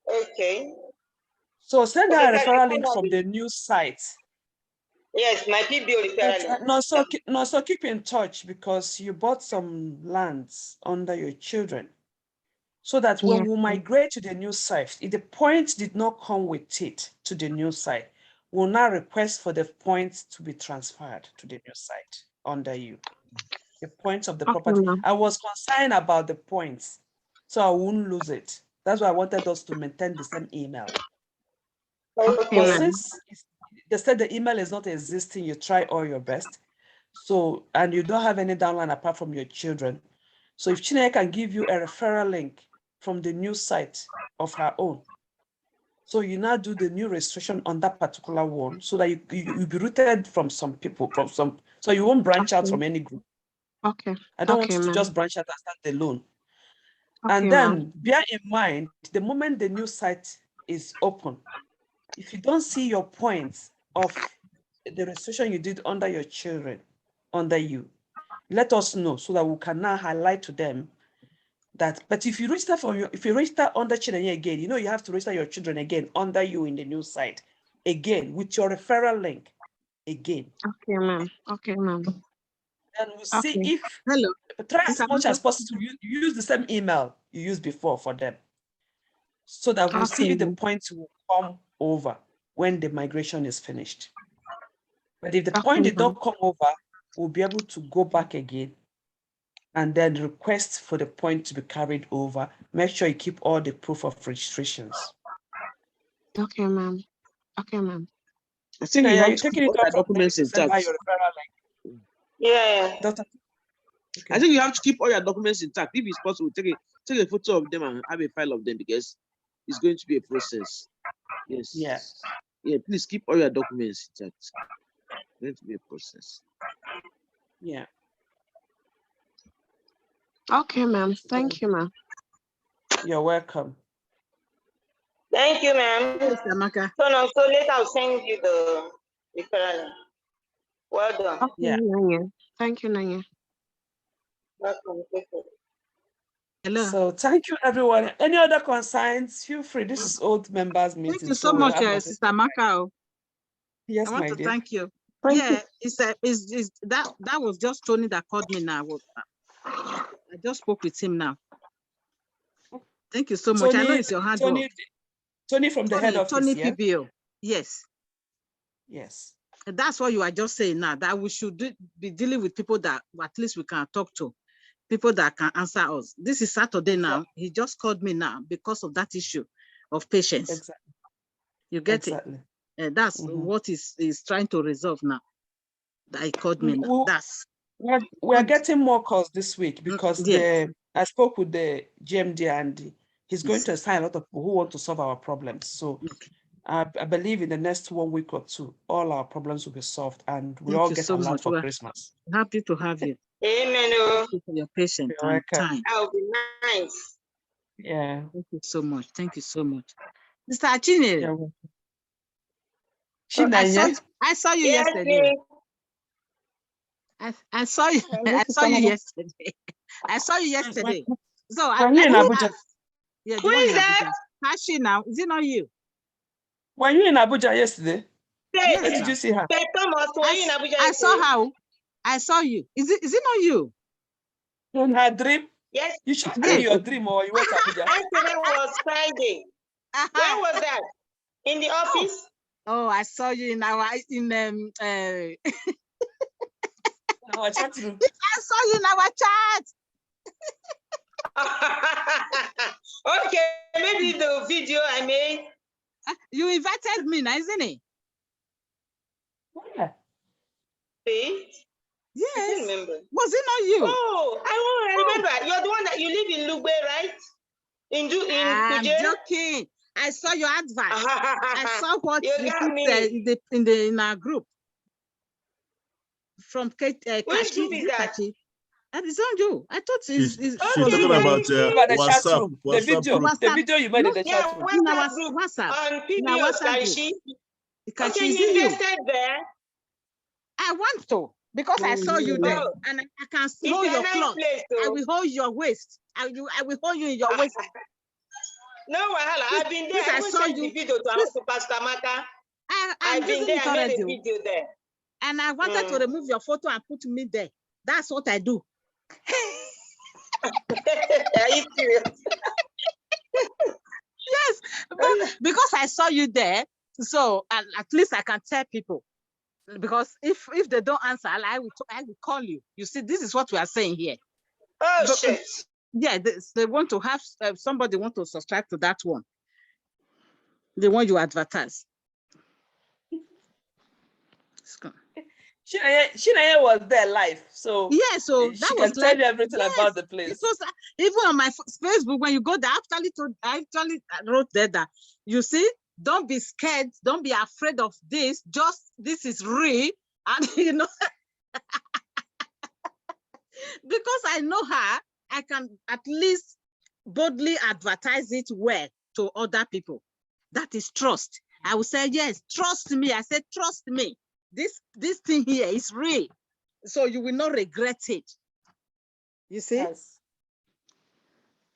Okay. So send her a Okay, referral link from the new site. Yes, my PBO referral link. So keep in touch, because you bought some lands under your children, so that when we migrate to the new site, if the points did not come with it to the new site, we'll now request for the points to be transferred to the new site under you. The points of the property. I was concerned about the points, so I wouldn't lose it. That's why I wanted us to maintain the same email. Okay. But since they said the email is not existing, you try all your best. So, and you don't have any downline apart from your children. So if Chineke can give you a referral link from the new site of her own, so you now do the new registration on that particular one, so that you'll be rooted from some people, so you won't branch out from any group. Okay. I don't want you to just branch out and start alone. Okay, and then bear in mind, the moment the new site is open, if you don't see your points of the registration you did under your children, under you, let us know so that we can now highlight to them that. But if you register under children again, you have to register your children again under you in the new site again with your referral link again. Okay, ma'am. Okay, ma'am. And we'll see if try as much as possible to use the same email you used before for them, so that we'll see if the points will come over when the migration is finished. But if the point did not come over, we'll be able to go back again and then request for the point to be carried over. Make sure you keep all the proof of registrations. Okay, ma'am. Okay, ma'am. I think you have to taking keep it all off your documents intact. Yeah. I think you have to keep all your documents intact. If it's possible, take a photo of them and have a file of them, because it's going to be a process. Yes. Yeah. Yeah, please keep all your documents intact. It's going to be a process. Yeah. Okay, ma'am. Thank you, ma'am. You're welcome. Thank you, ma'am. Yes, Amaka. So later I'll send you the referral. Well done. Okay, yeah. Nanya. Thank you, Nanya. Welcome. Hello. So thank you, everyone. Any other concerns? Feel free. This is old members meeting. Thank you so much, Sister Amaka. Yes, I want to thank you. That was just Tony that called me now. I just spoke with him now. Thank you so much. I know it's your hard work. Tony from the head office. Tony PBO. Yes. Yes. That's what you are just saying now, that we should be dealing with people that at least we can talk to, people that can answer us. This is Saturday now. He just called me now because of that issue of patience. Exactly. You get it? That's what is trying to resolve now. That he called me now. We're getting more calls this week because I spoke with the GMD and he's going to assign a lot of people who want to solve our problems. So I believe in the next 1 week or two, all our problems will be solved and we Thank all you get so allowed much. for We're Christmas. happy to have you. Amen. Thank you for your patience You're and welcome. time. That would be nice. Yeah. Thank you so much. Thank you so much. Mr. Achine, You're welcome. I saw you Yes, yesterday. please. I saw you. This I is saw you Canada. yesterday. I saw you yesterday. So Were you in I Abuja? yeah, Who the one is in that? Abuja. How's now? Is it not you? Were you in Abuja yesterday? Yes, Where did you see her? Thomas, were you in Abuja I saw yesterday? how. I saw you. Is it not you? In her dream? Yes. You should tell me your dream or you went to Abuja. Yesterday was Friday. When was that? In the office? Oh, I saw you in our Our chat room. I saw you in our chat. Okay, maybe the video I made. You invited me now, isn't it? Yeah. Yes. I can't remember. Was it not you? Oh, I won't remember. You're the one that you live in Lugbe, right? In I'm Kuje? joking. I saw your advert. I saw what You you got put me. in our group from Which Kachi. group Is is it that? Kachi? That is on you. I thought She's it's Okay, talking somebody. about The chat WhatsApp. room. The WhatsApp video. group. The video you made in the yeah, chat room. In our WhatsApp group WhatsApp. on In our PBOs, WhatsApp group. Karishi. Kachi, Okay, is you it you? invested there. I want to because I saw you there, Oh, and I can it's hold a your nice cloth. place, I though. will hold your waist. I will hold you in your waist. No, Wahala, I've been there. Since I I even saw sent you, the video to Pastor Maka. I'm I've been using there. it I made already, a video there. and I wanted to remove your photo and put me there. That's what I do. Are you serious? Yes, but because I saw you there, so at least I can tell people. Because if they don't answer, I will call you. You see, this is what we are saying here. Oh, But, shit. yeah, they want to have somebody want to subscribe to that one. The one you advertise. Shinaye was there live, so yeah, so she that can was tell like, you everything about the place. It was even on my Facebook when you go there. I actually wrote there that you see, don't be scared, don't be afraid of this. Just this is real, and you know, because I know her, I can at least boldly advertise it well to other people. That is trust. I will say, yes, trust me. I said, trust me. This thing here is real. So you will not regret it. You see? Yes.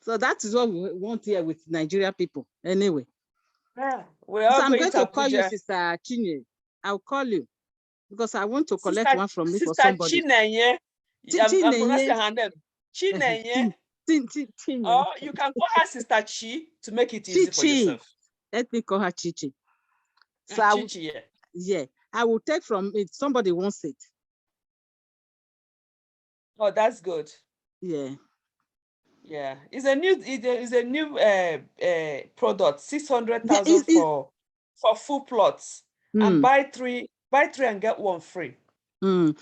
So that is what we want here with Nigeria people. Anyway. Yeah, we are so I'm going to Abuja. call you Sister Chinye. I'll call you because I want to collect one from me for Sister somebody. Chinenye. I'm pronouncing her name. Chinenye. Or you can call her Sister Chi to make it easy for yourself. Let me call her Chichi. So Chichi, yeah, I will take from it. Somebody wants it. Oh, that's good. Yeah. Yeah, it's a new product. 600,000 for full plots, and buy three and get one free. And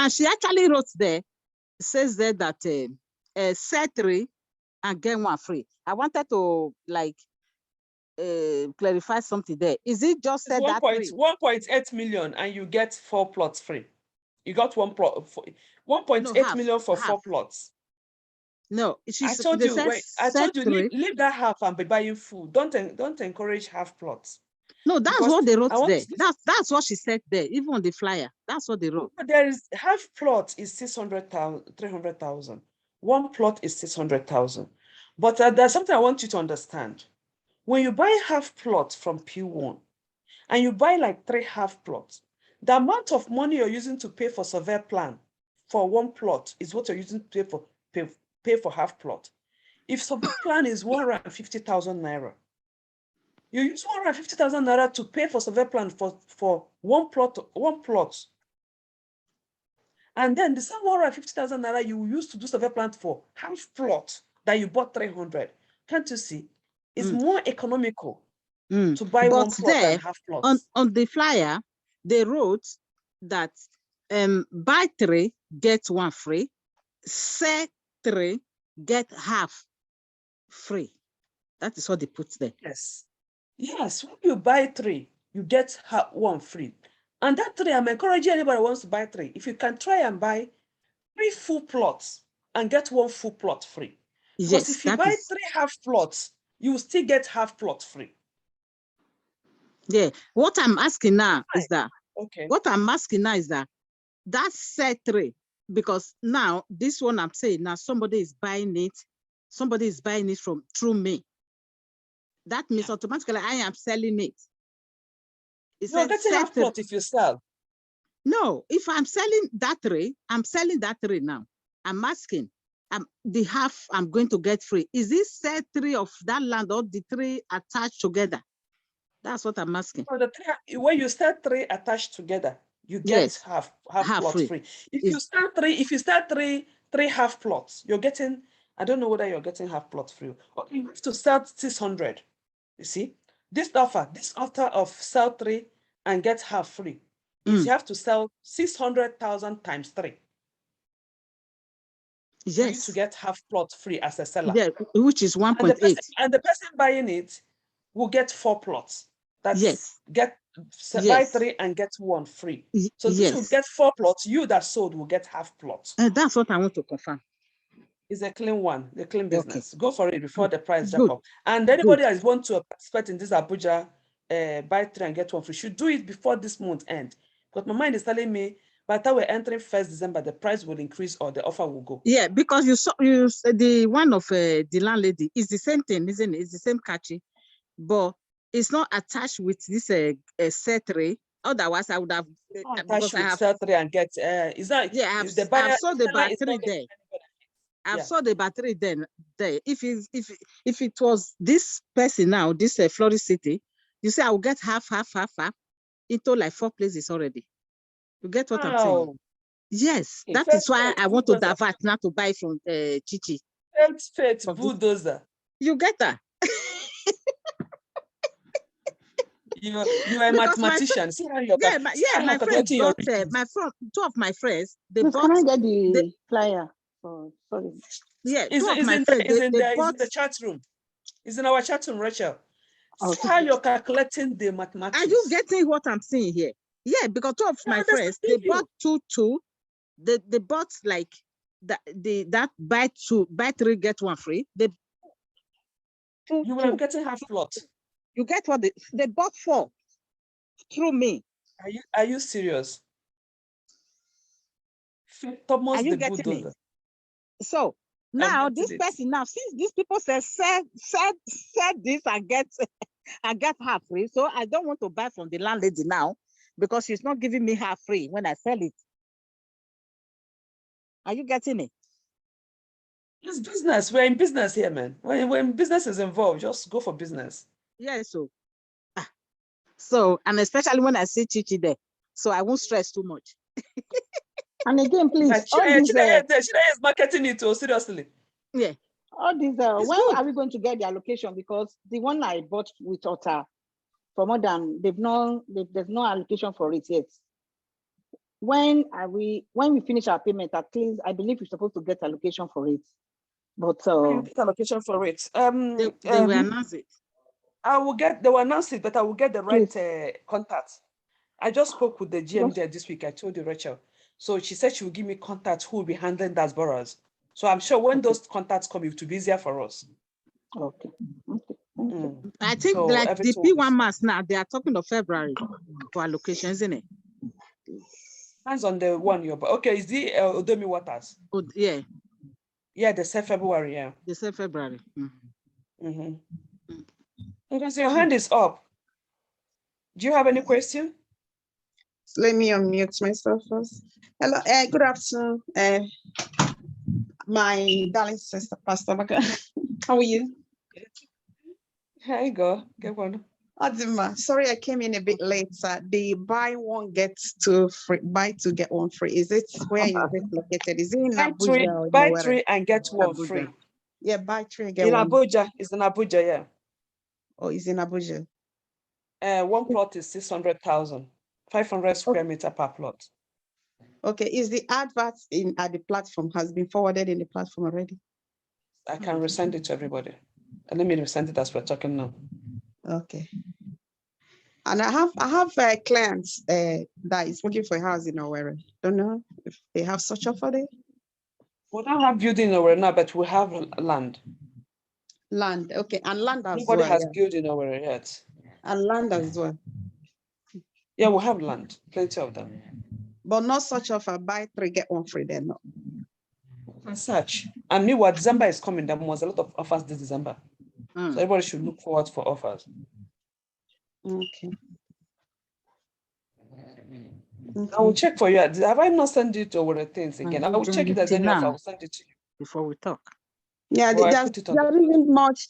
she actually wrote there, says there that sell 3 and get 1 free. I wanted to like clarify something there. Is it just said that 1.8 million and you get 4 plots free? You got 1 plot, 1.8 million for 4 plots. No, I told you. Wait, I told you leave that half and be buying food. Don't encourage half plots. No, that's what they wrote there. That's what she said there. Even on the flyer, that's what they wrote. There is half plot is 600,000, 300,000. 1 plot is 600,000. But there's something I want you to understand. When you buy half plot from P1 and you buy like 3 half plots, the amount of money you're using to pay for survey plan for 1 plot is what you're using to pay for half plot. If survey plan is 150,000 naira, you use 150,000 naira to pay for survey plan for one plot. And then the same 150,000 naira you use to do survey plan for half plot that you bought 300. Can't you see? It's more economical to buy 1 plot than half plots. On the flyer, they wrote that buy 3, get 1 free, sell 3, get half free. That is what they put there. Yes. Yes, when you buy 3, you get 1 free. And that 3, I'm encouraging anybody who wants to buy 3. If you can try and buy 3 full plots and get 1 full plot free. Because Yes, if you that buy is 3 half plots, you will still get half plot free. yeah. What I'm asking now is that Okay. what I'm asking now is that set 3, because now this one I'm saying now somebody is buying it from through me. That means automatically I am selling it. You're getting half plot if you sell. No, if I'm selling that 3, I'm selling that 3 now. I'm asking, the half I'm going to get free. Is this set 3 of that land or the 3 attached together? That's what I'm asking. So the 3, when you sell 3 attached together, you get half plot free. If you sell 3 half plots, you're getting, I don't know whether you're getting half plot free. Okay, you have to sell 600. You see, this offer of sell 3 and get half free is you have to sell 600,000 times 3. Yes. For you to get half plot free as a seller. Yeah, which is 1.8. And the person buying it will get 4 plots. That's buy 3 and get 1 free. So this will get 4 plots. You that sold will get half plots. That's what I want to confirm. It's a clean one, the clean business. Go for it before the price Good. jump up. And anybody that wants to participate in this Abuja buy 3 and get 1 free should do it before this month end. Because my mind is telling me by the time we're entering 1st December, the price will increase or the offer will go. Yeah, because you saw the one of the landlady is the same thing, isn't it? It's the same catchy, but it's not attached with this set 3. Otherwise, I would have because I have sell 3 and get is that the buyer? I've saw the battery there. I've saw the battery then there. If it was this person now, this Florida City, you say I will get half into like 4 places already. You get what I'm saying? Yes, that is why I want to divert now to buy from Chichi. Faith bulldozer. You get that? You are a mathematician. See how you're my friend got two of my friends. They Please, bought. can I get the flyer? Oh, sorry. Yeah, is in the chat room. It's in our chat room, Rachel. See how you're calculating the mathematics. Are you getting what I'm saying here? Yeah, because two of my friends, they bought two. They bought like that buy 3 get 1 free. You will be getting half plot. You get what they bought 4 through me. Are you serious? Thomas, are you the getting bulldozer. me? So now this person now, since these people said this and get half free, so I don't want to buy from the landlady now because she's not giving me half free when I sell it. Are you getting it? It's business. We're in business here, man. When business is involved, just go for business. Yeah, so and especially when I see Chichi there, so I won't stress too much. And again, please, Chideye is marketing it too, seriously. Yeah. All these when are we going to get the allocation? Because the one I bought with Otta for more than there's no allocation for it yet. When we finish our payment, at least I believe we're supposed to get allocation for it. But allocation for it. They will announce it. They will announce it, but I will get the right contact. I just spoke with the GM there this week. I told you, Rachel. So she said she will give me contacts who will be handling those borrowers. So I'm sure when those contacts come, it will be easier for us. Okay. I think so like the P1 mass now, they are talking of February for allocation, isn't it? Hands on the one you're okay. Is the Odomi Waters? Oh, yeah. Yeah, they said February, yeah. They said February. Because your hand is up. Do you have any question? Let me unmute myself first. Hello, good afternoon, my darling sister, Pastor Maka. How are you? Here you go. Get one. Adima, sorry I came in a bit late. The buy 1 get 2 free, buy 2 get 1 free. Is it where is it located? Is it in Abuja? Buy 3 and get 1 free. Yeah, buy 3 and get in 1. Abuja. It's in Abuja, yeah. Oh, it's in Abuja. 1 plot is 600,000. 500 square meter per plot. Okay, is the advert at the platform has been forwarded in the platform already? I can resend it to everybody. And let me resend it as we're talking now. Okay. And I have clients that is looking for a house in Owerri. Don't know if they have such offer there. We don't have building over now, but we have land. Land, okay, and land as Nobody well. has Yeah. building over yet. And land as well. Yeah, we have land, plenty of them. But not such offer, buy 3, get 1 free there, no. And such. And meanwhile, December is coming. There was a lot of offers this December. So everybody should look forward for offers. Okay. I will check for you. Have I not sent it over the things again? I will check if there's any offer. I will send it to you. Before we talk. Yeah, Or I there put it on the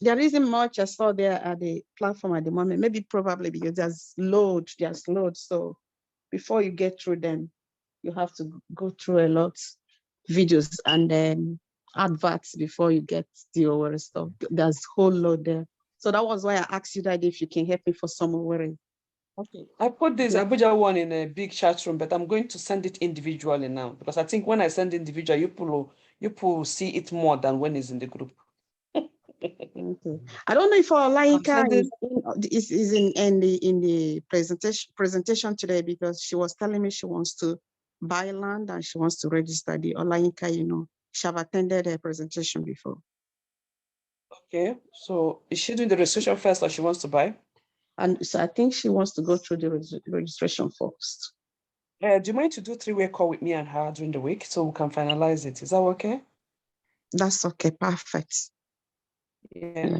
there isn't much I saw there at the platform at the moment. Maybe probably because there's load. So before you get through them, you have to go through a lot videos and then adverts before you get the over stuff. There's whole load there. So that was why I asked you that if you can help me for some wearing. Okay. I put this Abuja one in a big chat room, but I'm going to send it individually now because I think when I send individual, you will see it more than when it's in the group. Okay. I don't know if Olaika is in the presentation today because she was telling me she wants to buy land and she wants to register the Olaika, she have attended her presentation before. Okay, so is she doing the registration first or she wants to buy? And so I think she wants to go through the registration first. Do you mind to do 3-way call with me and her during the week so we can finalize it? Is that okay? That's okay, perfect. Yeah.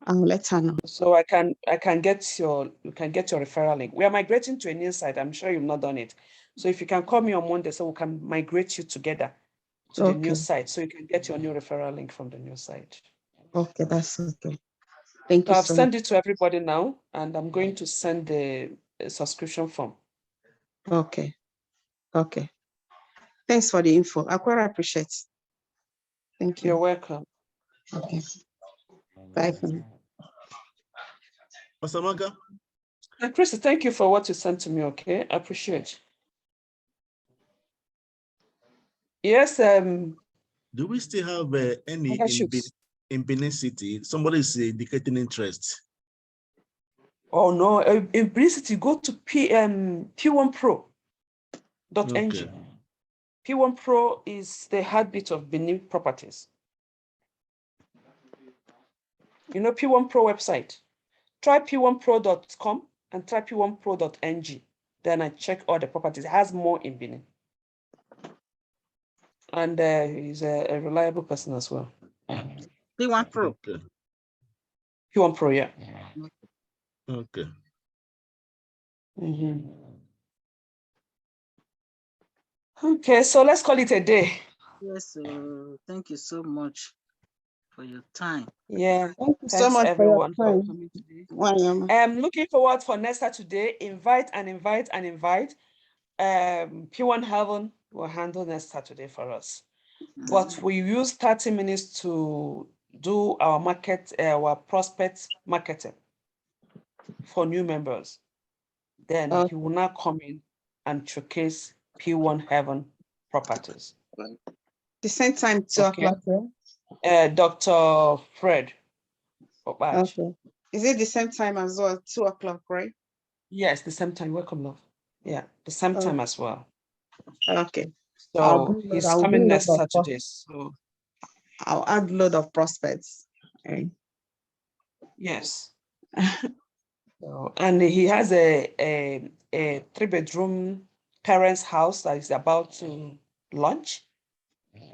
I'll let her know. So you can get your referral link. We are migrating to a new site. I'm sure you've not done it. So if you can call me on Monday so we can migrate you together to the new site so you can get your new referral link from the new site. Okay, that's okay. Thank you I've so sent much. it to everybody now, and I'm going to send the subscription form. Okay. Okay. Thanks for the info. I quite appreciate it. Thank you. You're welcome. Okay. Bye for now. Pastor Chris, thank you for what you sent to me, okay? I appreciate. Yes. Do we still have any in Benin City? Somebody is indicating interest. Oh no, in Benin City, go to P1Pro.ng. Okay. P1 Pro is the heartbeat of Benin properties. You know P1 Pro website. Try P1Pro.com and try P1Pro.ng. Then I check all the properties. It has more in Benin. And he's a reliable person as well. P1 Pro. Okay. P1 Pro, yeah. Okay. Okay, so let's call it a day. Yes, thank you so much for your time. Yeah, thank you so thanks much everyone for your for time. coming today. I'm looking forward for next Saturday. Invite and invite and invite. P1 Heaven will handle next Saturday for us. But we use 30 minutes to do our our prospect marketing for new members. Then he will now come in and showcase P1 Heaven properties. The same time, 2 o'clock, right? Dr. Fred. Okay. Is it the same time as well, 2 o'clock, right? Yes, the same time. Welcome, love. Yeah, the same time as well. Okay. So he's coming next Saturday. So I'll add load of prospects. Okay. Yes. So, and he has a 3-bedroom parents' house that is about to launch.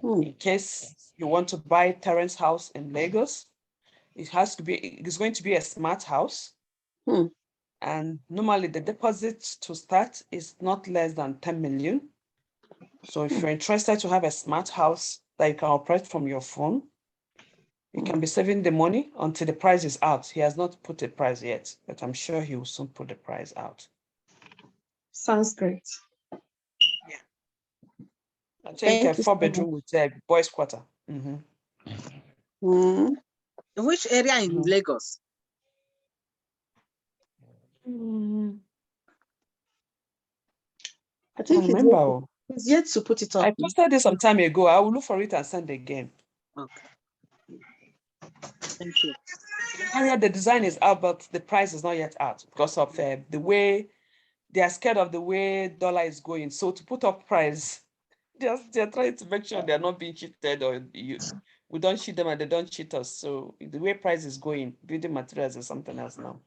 In case you want to buy Terrence house in Lagos, it's going to be a smart house. And normally the deposit to start is not less than 10 million. So if you're interested to have a smart house that you can operate from your phone, you can be saving the money until the price is out. He has not put a price yet, but I'm sure he will soon put the price out. Sounds great. Yeah. I think a 4-bedroom with a boys' quarter. In which area in Lagos? I think he's yet to put it up. I posted it some time ago. I will look for it and send again. Okay. Thank you. Harriet, the design is out, but the price is not yet out because of the way they are scared of the way dollar is going. So to put up price, they're trying to make sure they're not being cheated, or we don't cheat them and they don't cheat us. So the way price is going, building materials is something else now.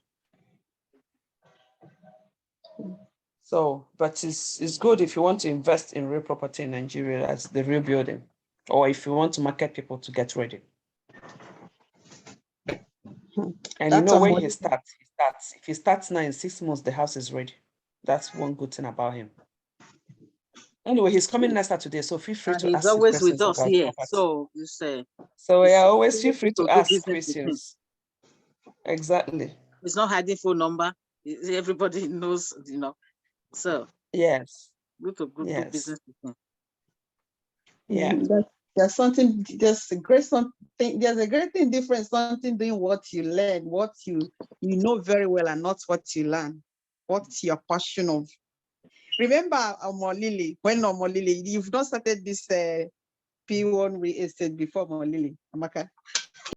So, but it's good if you want to invest in real property in Nigeria as the real building, or if you want to market people to get ready. And That's you know, when amazing. he starts. If he starts now, in 6 months, the house is ready. That's one good thing about him. Anyway, he's coming next Saturday, so feel free And to he's ask him always with questions us about here. property. So So yeah, it's always feel easy free to do ask business with him. questions. Exactly. He's not hiding phone number. Everybody knows, So Yes. good to do Yes. business with him. Yeah. There's something, there's a great thing difference, something doing what you learn, what you know very well, and not what you learn, what's your passion of. Remember Omolili, when Omolili, you've not started this P1 real estate before Omolili, Amaka?